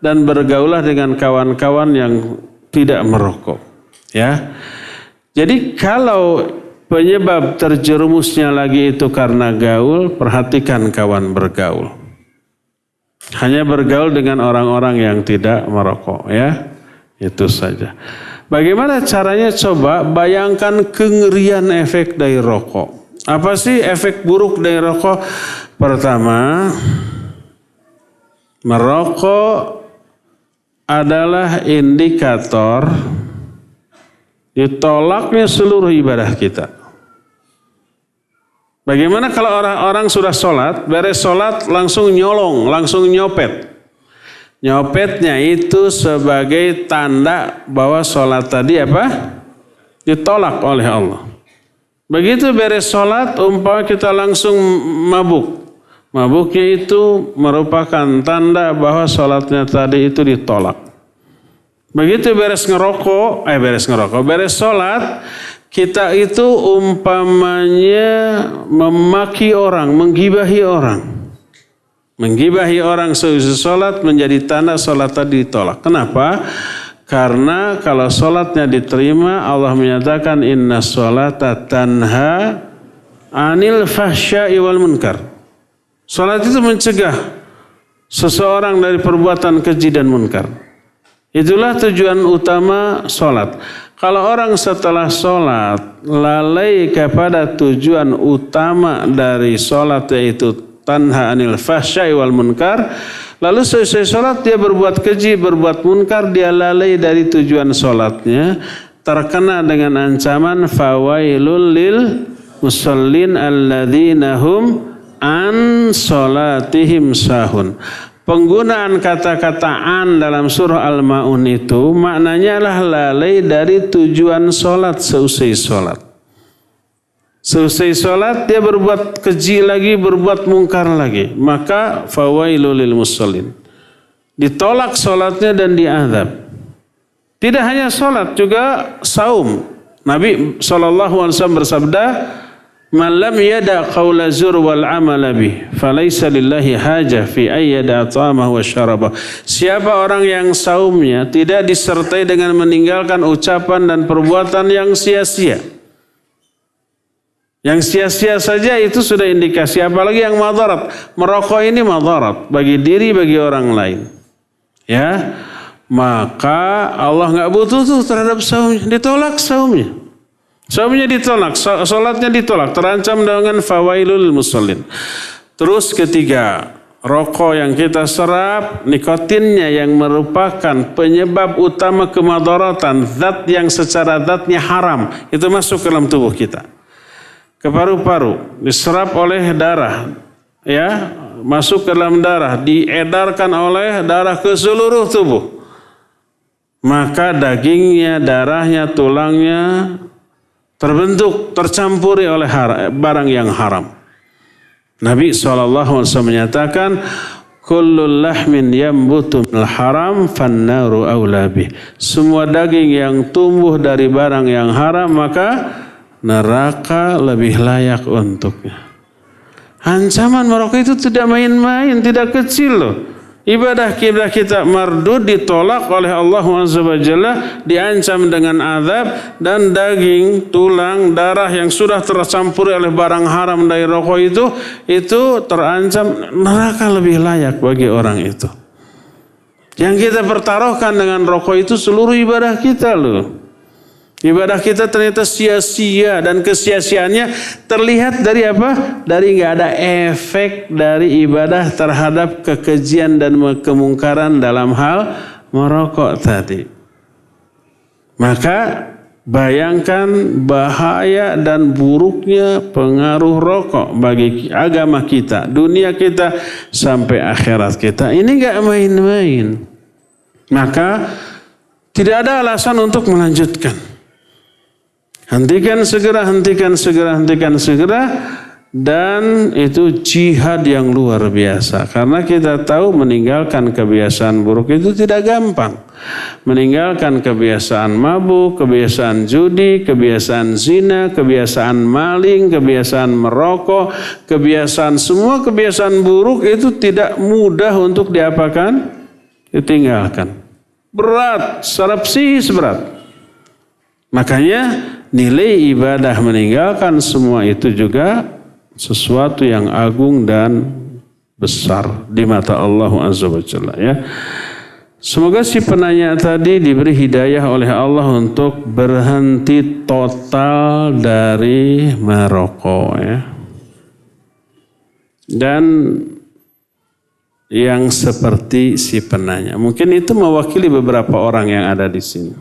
dan bergaulah dengan kawan-kawan yang tidak merokok. Ya. Jadi kalau penyebab terjerumusnya lagi itu karena gaul, perhatikan kawan bergaul. Hanya bergaul dengan orang-orang yang tidak merokok, ya. Itu saja. Bagaimana caranya? Coba bayangkan kengerian efek dari rokok. Apa sih efek buruk dari rokok? Pertama, merokok adalah indikator ditolaknya seluruh ibadah kita. Bagaimana kalau orang sudah sholat, beres sholat langsung nyolong, langsung nyopet. Nyopetnya itu sebagai tanda bahwa sholat tadi apa? Ditolak oleh Allah. Begitu beres sholat, umpama kita langsung mabuk. Mabuknya itu merupakan tanda bahwa sholatnya tadi itu ditolak. Begitu beres sholat, kita itu umpamanya memaki orang, menggibahi orang. Menggibahi orang seusai sholat menjadi tanda sholat tadi ditolak. Kenapa? Karena kalau sholatnya diterima, Allah menyatakan inna sholata tanha anil fahsya'i wal munkar. Sholat itu mencegah seseorang dari perbuatan keji dan munkar. Itulah tujuan utama sholat. Kalau orang setelah sholat lalai kepada tujuan utama dari sholat, yaitu tanha anil fahsya'i wal munkar, lalu selesai sholat dia berbuat keji, berbuat munkar, dia lalai dari tujuan sholatnya, terkena dengan ancaman fawailul lil musallin alladzina hum an sholatihim sahun. Penggunaan kata-kata an dalam surah Al-Ma'un itu maknanya adalah lalai dari tujuan sholat seusai sholat. Seusai sholat dia berbuat keji lagi, berbuat mungkar lagi. Maka fawailul lil musallin. Ditolak sholatnya dan diazab. Tidak hanya sholat, juga saum. Nabi SAW bersabda, man lam yada qawla zur wal amala bih falaysa lillahi hajah fi ayyada ta'amahu wa syarabah. Siapa orang yang saumnya tidak disertai dengan meninggalkan ucapan dan perbuatan yang sia-sia. Yang sia-sia saja itu sudah indikasi, apalagi yang madarat. Merokok ini madarat bagi diri, bagi orang lain. Ya, maka Allah nggak butuh tuh terhadap saumnya, ditolak saumnya. Saumnya ditolak, sholatnya ditolak, terancam dengan fawailul musallin. Terus ketiga, rokok yang kita serap, nikotinnya yang merupakan penyebab utama kemadaratan, zat yang secara zatnya haram, itu masuk ke dalam tubuh kita. Ke paru-paru, diserap oleh darah, ya, masuk ke dalam darah, diedarkan oleh darah ke seluruh tubuh. Maka dagingnya, darahnya, tulangnya terbentuk, tercampuri oleh barang yang haram. Nabi SAW menyatakan, kullul lahmin yambutu minal haram fannaru awla bih. Semua daging yang tumbuh dari barang yang haram, maka neraka lebih layak untuknya. Ancaman merokok itu tidak main-main, tidak kecil loh. Ibadah kita mardud, ditolak oleh Allah SWT, diancam dengan azab, dan daging, tulang, darah yang sudah tercampur oleh barang haram dari rokok itu terancam neraka lebih layak bagi orang itu. Yang kita pertaruhkan dengan rokok itu seluruh ibadah kita loh. Ibadah kita ternyata sia-sia dan kesia-siaannya terlihat dari apa? Dari nggak ada efek dari ibadah terhadap kekejian dan kemungkaran dalam hal merokok tadi. Maka bayangkan bahaya dan buruknya pengaruh rokok bagi agama kita, dunia kita, sampai akhirat kita. Ini nggak main-main. Maka tidak ada alasan untuk melanjutkan. Hentikan segera, hentikan segera, hentikan segera. Dan itu jihad yang luar biasa. Karena kita tahu meninggalkan kebiasaan buruk itu tidak gampang. Meninggalkan kebiasaan mabuk, kebiasaan judi, kebiasaan zina, kebiasaan maling, kebiasaan merokok, kebiasaan semua kebiasaan buruk itu tidak mudah untuk diapakan? Ditinggalkan. Berat, secara psikis berat. Makanya nilai ibadah meninggalkan semua itu juga sesuatu yang agung dan besar di mata Allah Azza wa Jalla, ya. Semoga si penanya tadi diberi hidayah oleh Allah untuk berhenti total dari merokok, ya. Dan yang seperti si penanya, mungkin itu mewakili beberapa orang yang ada di sini.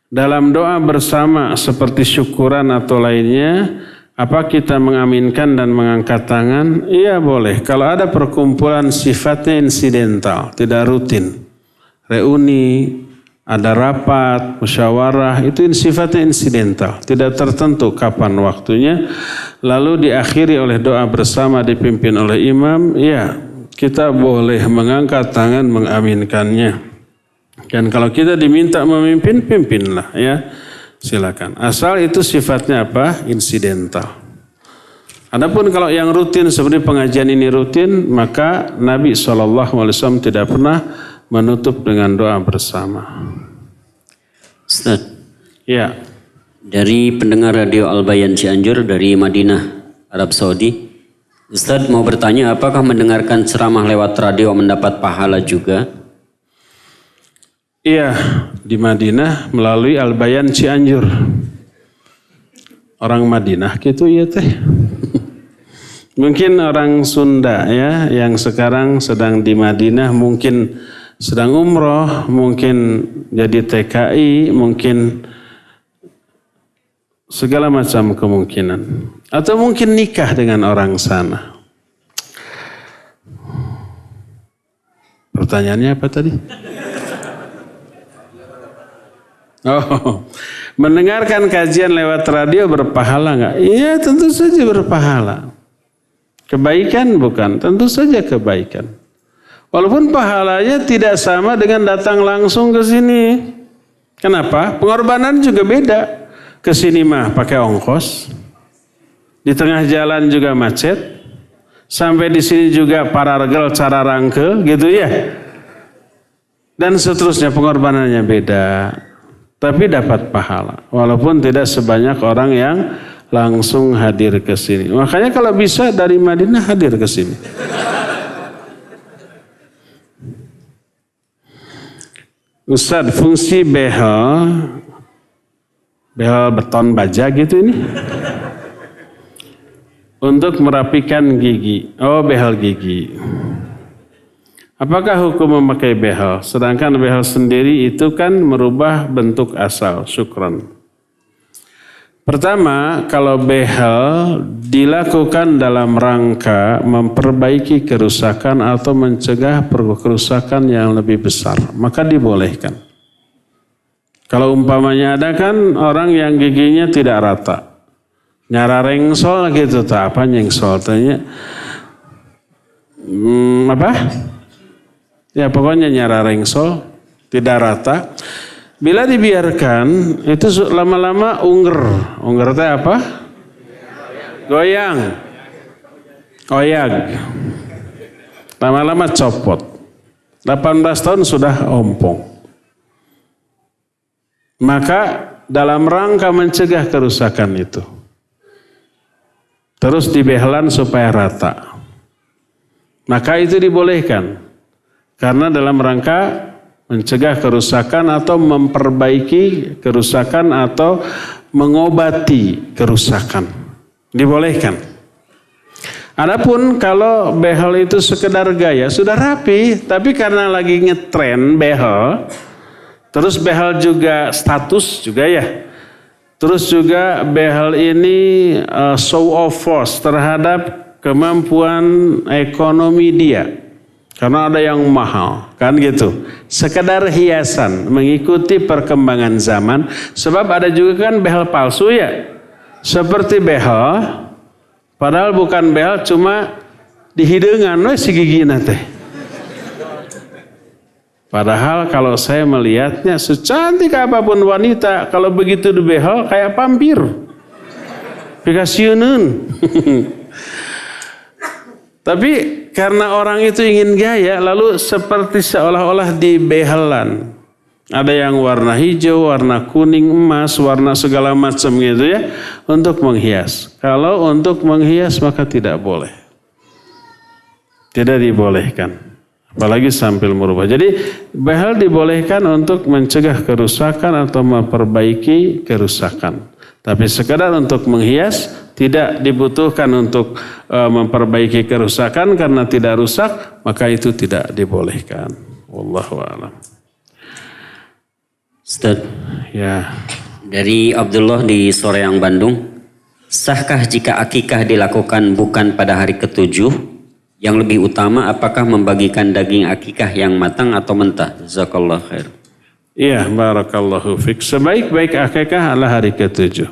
Dalam doa bersama seperti syukuran atau lainnya, apa kita mengaminkan dan mengangkat tangan? Iya boleh. Kalau ada perkumpulan sifatnya insidental, tidak rutin. Reuni, ada rapat, musyawarah, itu sifatnya insidental. Tidak tertentu kapan waktunya. Lalu diakhiri oleh doa bersama dipimpin oleh imam, ya kita boleh mengangkat tangan mengaminkannya. Dan kalau kita diminta memimpin, pimpinlah, ya. Silakan. Asal itu sifatnya apa? Insidental. Adapun kalau yang rutin seperti pengajian ini rutin, maka Nabi SAW tidak pernah menutup dengan doa bersama. Ustaz. Ya. Dari pendengar radio Al-Bayan Cianjur dari Madinah, Arab Saudi. Ustaz mau bertanya, apakah mendengarkan ceramah lewat radio mendapat pahala juga? Iya, di Madinah melalui Al-Bayan Cianjur. Orang Madinah gitu ya teh. Mungkin orang Sunda ya yang sekarang sedang di Madinah, mungkin sedang umroh, mungkin jadi TKI, mungkin segala macam kemungkinan. Atau mungkin nikah dengan orang sana. Pertanyaannya apa tadi? Oh, mendengarkan kajian lewat radio berpahala nggak? Iya, tentu saja berpahala. Kebaikan bukan? Tentu saja kebaikan. Walaupun pahalanya tidak sama dengan datang langsung ke sini. Kenapa? Pengorbanan juga beda. Ke sini mah pakai ongkos. Di tengah jalan juga macet. Sampai di sini juga parargel cara rangkel gitu ya. Dan seterusnya pengorbanannya beda. Tapi dapat pahala. Walaupun tidak sebanyak orang yang langsung hadir ke sini. Makanya kalau bisa dari Madinah hadir ke sini. Ustaz, fungsi behel beton baja gitu ini. Untuk merapikan gigi. Oh, behel gigi. Apakah hukum memakai behel? Sedangkan behel sendiri itu kan merubah bentuk asal. Syukran. Pertama, kalau behel dilakukan dalam rangka memperbaiki kerusakan atau mencegah kerusakan yang lebih besar, maka dibolehkan. Kalau umpamanya ada kan orang yang giginya tidak rata. Nyara rengsol gitu, tak apa nyengsol tanya. Apa? Ya pokoknya nyara rengsol, tidak rata. Bila dibiarkan, itu lama-lama unger. Unger itu apa? Goyang. Oyag. Lama-lama copot. 18 tahun sudah ompong. Maka dalam rangka mencegah kerusakan itu, terus dibehelan supaya rata. Maka itu dibolehkan. Karena dalam rangka mencegah kerusakan atau memperbaiki kerusakan atau mengobati kerusakan. Dibolehkan. Adapun kalau behel itu sekedar gaya, sudah rapi, tapi karena lagi ngetren behel, terus behel juga status juga ya. Terus juga behel ini show of force terhadap kemampuan ekonomi dia. Karena ada yang mahal, kan gitu. Sekedar hiasan, mengikuti perkembangan zaman. Sebab ada juga kan behel palsu ya. Seperti behel, padahal bukan behel, cuma dihidangan si gigina teh. Padahal kalau saya melihatnya, secantik apapun wanita, kalau begitu di behel kayak pampir. Pikasiunun. Tapi karena orang itu ingin gaya, lalu seperti seolah-olah dibehelan. Ada yang warna hijau, warna kuning, emas, warna segala macam gitu ya, untuk menghias. Kalau untuk menghias maka tidak boleh. Tidak dibolehkan. Apalagi sambil merubah. Jadi behel dibolehkan untuk mencegah kerusakan atau memperbaiki kerusakan. Tapi sekadar untuk menghias, tidak dibutuhkan untuk memperbaiki kerusakan karena tidak rusak, maka itu tidak dibolehkan. Wallahu a'lam. Ustaz, ya. Dari Abdullah di Soreang, Bandung, sahkah jika akikah dilakukan bukan pada hari ke-7? Yang lebih utama apakah membagikan daging akikah yang matang atau mentah? Jazakallah khair. Iya, barakallahu fik. Sebaik-baik akikah adalah hari ke-7.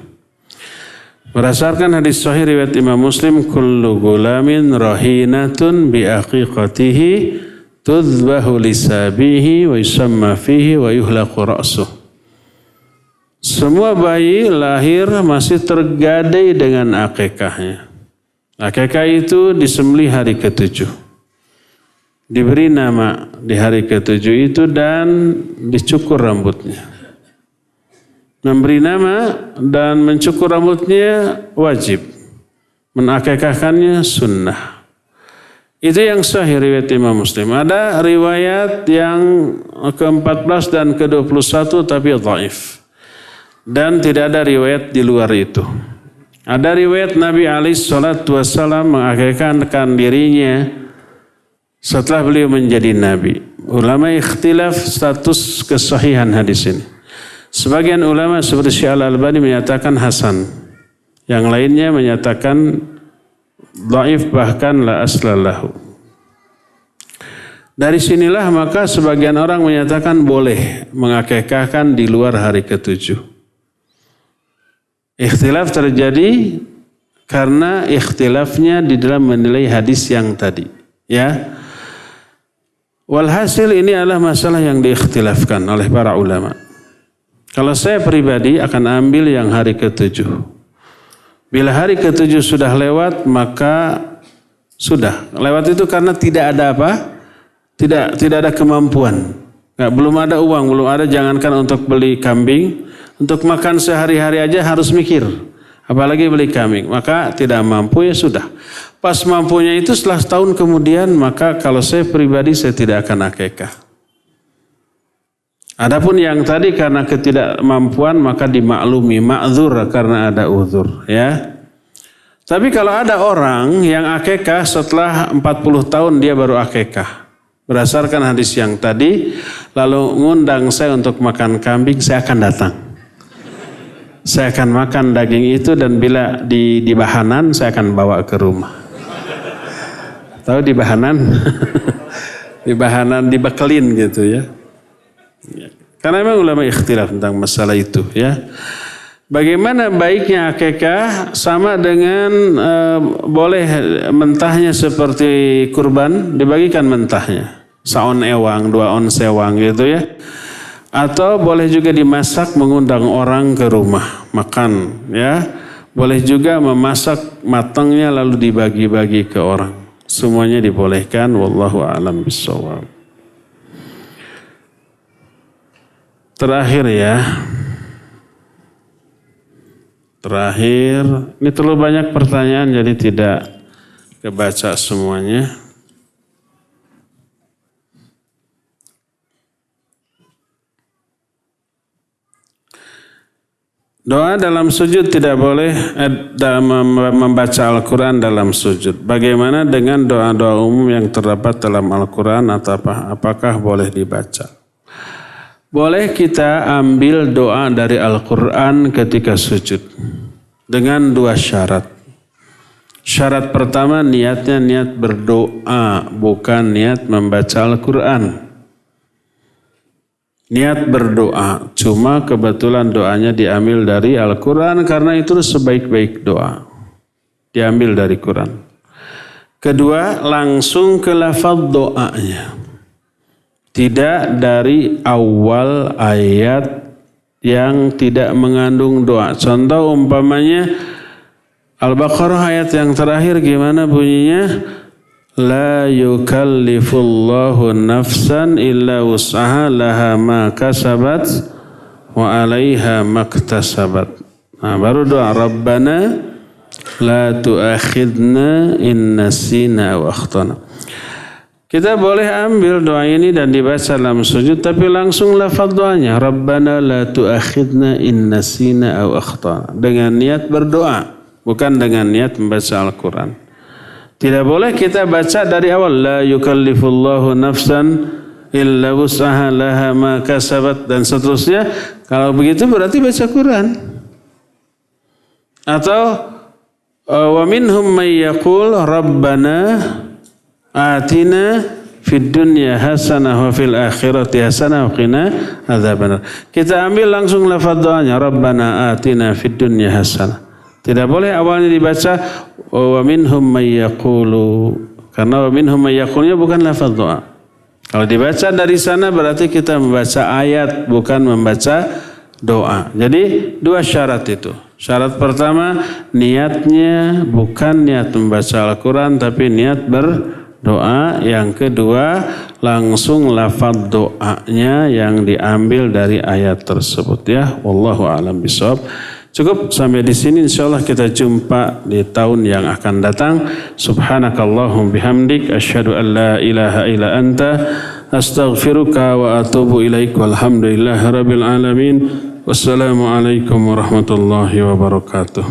Berdasarkan hadis sahih riwayat Imam Muslim, kullu gulamin rahinatun bi aqiqatihi tudbahu lisabihi wa yusamma fihi wa yuhlaqu ra'suh. Semua bayi lahir masih tergadai dengan akikahnya. Akikah itu disembelih hari ke-7. Diberi nama di hari ke-7 itu dan dicukur rambutnya. Memberi nama dan mencukur rambutnya wajib. Menakikahkannya sunnah. Itu yang sahih riwayat Imam Muslim. Ada riwayat yang ke-14 dan ke-21 tapi dhaif. Dan tidak ada riwayat di luar itu. Ada riwayat Nabi SAW mengakikahkan dirinya setelah beliau menjadi Nabi. Ulama ikhtilaf status kesahihan hadis ini. Sebagian ulama seperti Syekh Al-Albani menyatakan hasan. Yang lainnya menyatakan dhaif bahkan la aslalahu. Dari sinilah maka sebagian orang menyatakan boleh mengakikahkan di luar hari ke-7. Ikhtilaf terjadi karena ikhtilafnya di dalam menilai hadis yang tadi. Ya. Walhasil ini adalah masalah yang diikhtilafkan oleh para ulama. Kalau saya pribadi akan ambil yang hari ke-7. Bila hari ke-7 sudah lewat, maka sudah. Lewat itu karena tidak ada apa? Tidak ada kemampuan. Belum ada uang, belum ada, jangankan untuk beli kambing. Untuk makan sehari-hari aja harus mikir. Apalagi beli kambing. Maka tidak mampu, ya sudah. Pas mampunya itu setelah setahun kemudian, maka kalau saya pribadi saya tidak akan akikah. Adapun yang tadi karena ketidakmampuan maka dimaklumi, ma'dzur karena ada uzur, ya. Tapi kalau ada orang yang akikah setelah 40 tahun dia baru akikah. Berdasarkan hadis yang tadi, lalu ngundang saya untuk makan kambing, saya akan datang. Saya akan makan daging itu dan bila di bahanan saya akan bawa ke rumah. Tahu di bahanan? Di bahanan dibekelin gitu ya. Karena memang ulama ikhtilaf tentang masalah itu ya. Bagaimana baiknya akikah sama dengan boleh mentahnya seperti kurban dibagikan mentahnya. Saon ewang, 2 on sewang gitu ya. Atau boleh juga dimasak mengundang orang ke rumah makan ya. Boleh juga memasak matangnya lalu dibagi-bagi ke orang. Semuanya dibolehkan, wallahu a'lam bishawab. Terakhir ya. Terakhir, ini terlalu banyak pertanyaan jadi tidak kebaca semuanya. Doa dalam sujud tidak boleh membaca Al-Quran dalam sujud. Bagaimana dengan doa-doa umum yang terdapat dalam Al-Quran atau apakah boleh dibaca? Boleh kita ambil doa dari Al-Quran ketika sujud dengan dua syarat. Syarat pertama niatnya niat berdoa, bukan niat membaca Al-Quran. Niat berdoa, cuma kebetulan doanya diambil dari Al-Quran karena itu sebaik-baik doa. Diambil dari Quran. Kedua, langsung ke lafaz doanya. Tidak dari awal ayat yang tidak mengandung doa. Contoh umpamanya Al-Baqarah ayat yang terakhir gimana bunyinya? La yukallifullahu nafsan illa wus'aha laha ma kasabat wa 'alaiha maktasabat. Nah, baru doa Rabbana la tu'akhidna in nasina wa akhtana. Kita boleh ambil doa ini dan dibaca dalam sujud tapi langsung lafaz doanya Rabbana la tu'akhidna in nasina aw akhtana dengan niat berdoa, bukan dengan niat membaca Al-Quran. Tidak boleh kita baca dari awal la yukallifullahu nafsan illa wus'aha laha ma kasabat dan seterusnya. Kalau begitu berarti baca Quran. Atau wa minhum may yaqul rabbana atina fid dunya hasanah wa fil akhirati hasanah wa qina adzabannar. Kita ambil langsung lafaz doanya rabbana atina fid dunya hasanah. Tidak boleh awalnya dibaca wa minhum may yaqulu, karena wa minhum may yaqulnya bukan lafaz doa. Kalau dibaca dari sana berarti kita membaca ayat bukan membaca doa. Jadi dua syarat itu. Syarat pertama niatnya bukan niat membaca Al-Quran tapi niat berdoa. Yang kedua langsung lafaz doanya yang diambil dari ayat tersebut ya. Wallahu a'lam bishawab. Cukup sampai di sini, insyaallah kita jumpa di tahun yang akan datang. Subhanakallahum bihamdik asyhadu an la ilaha illa anta astaghfiruka wa atubu ilaik walhamdulillahirabbil alamin. Wassalamualaikum warahmatullahi wabarakatuh.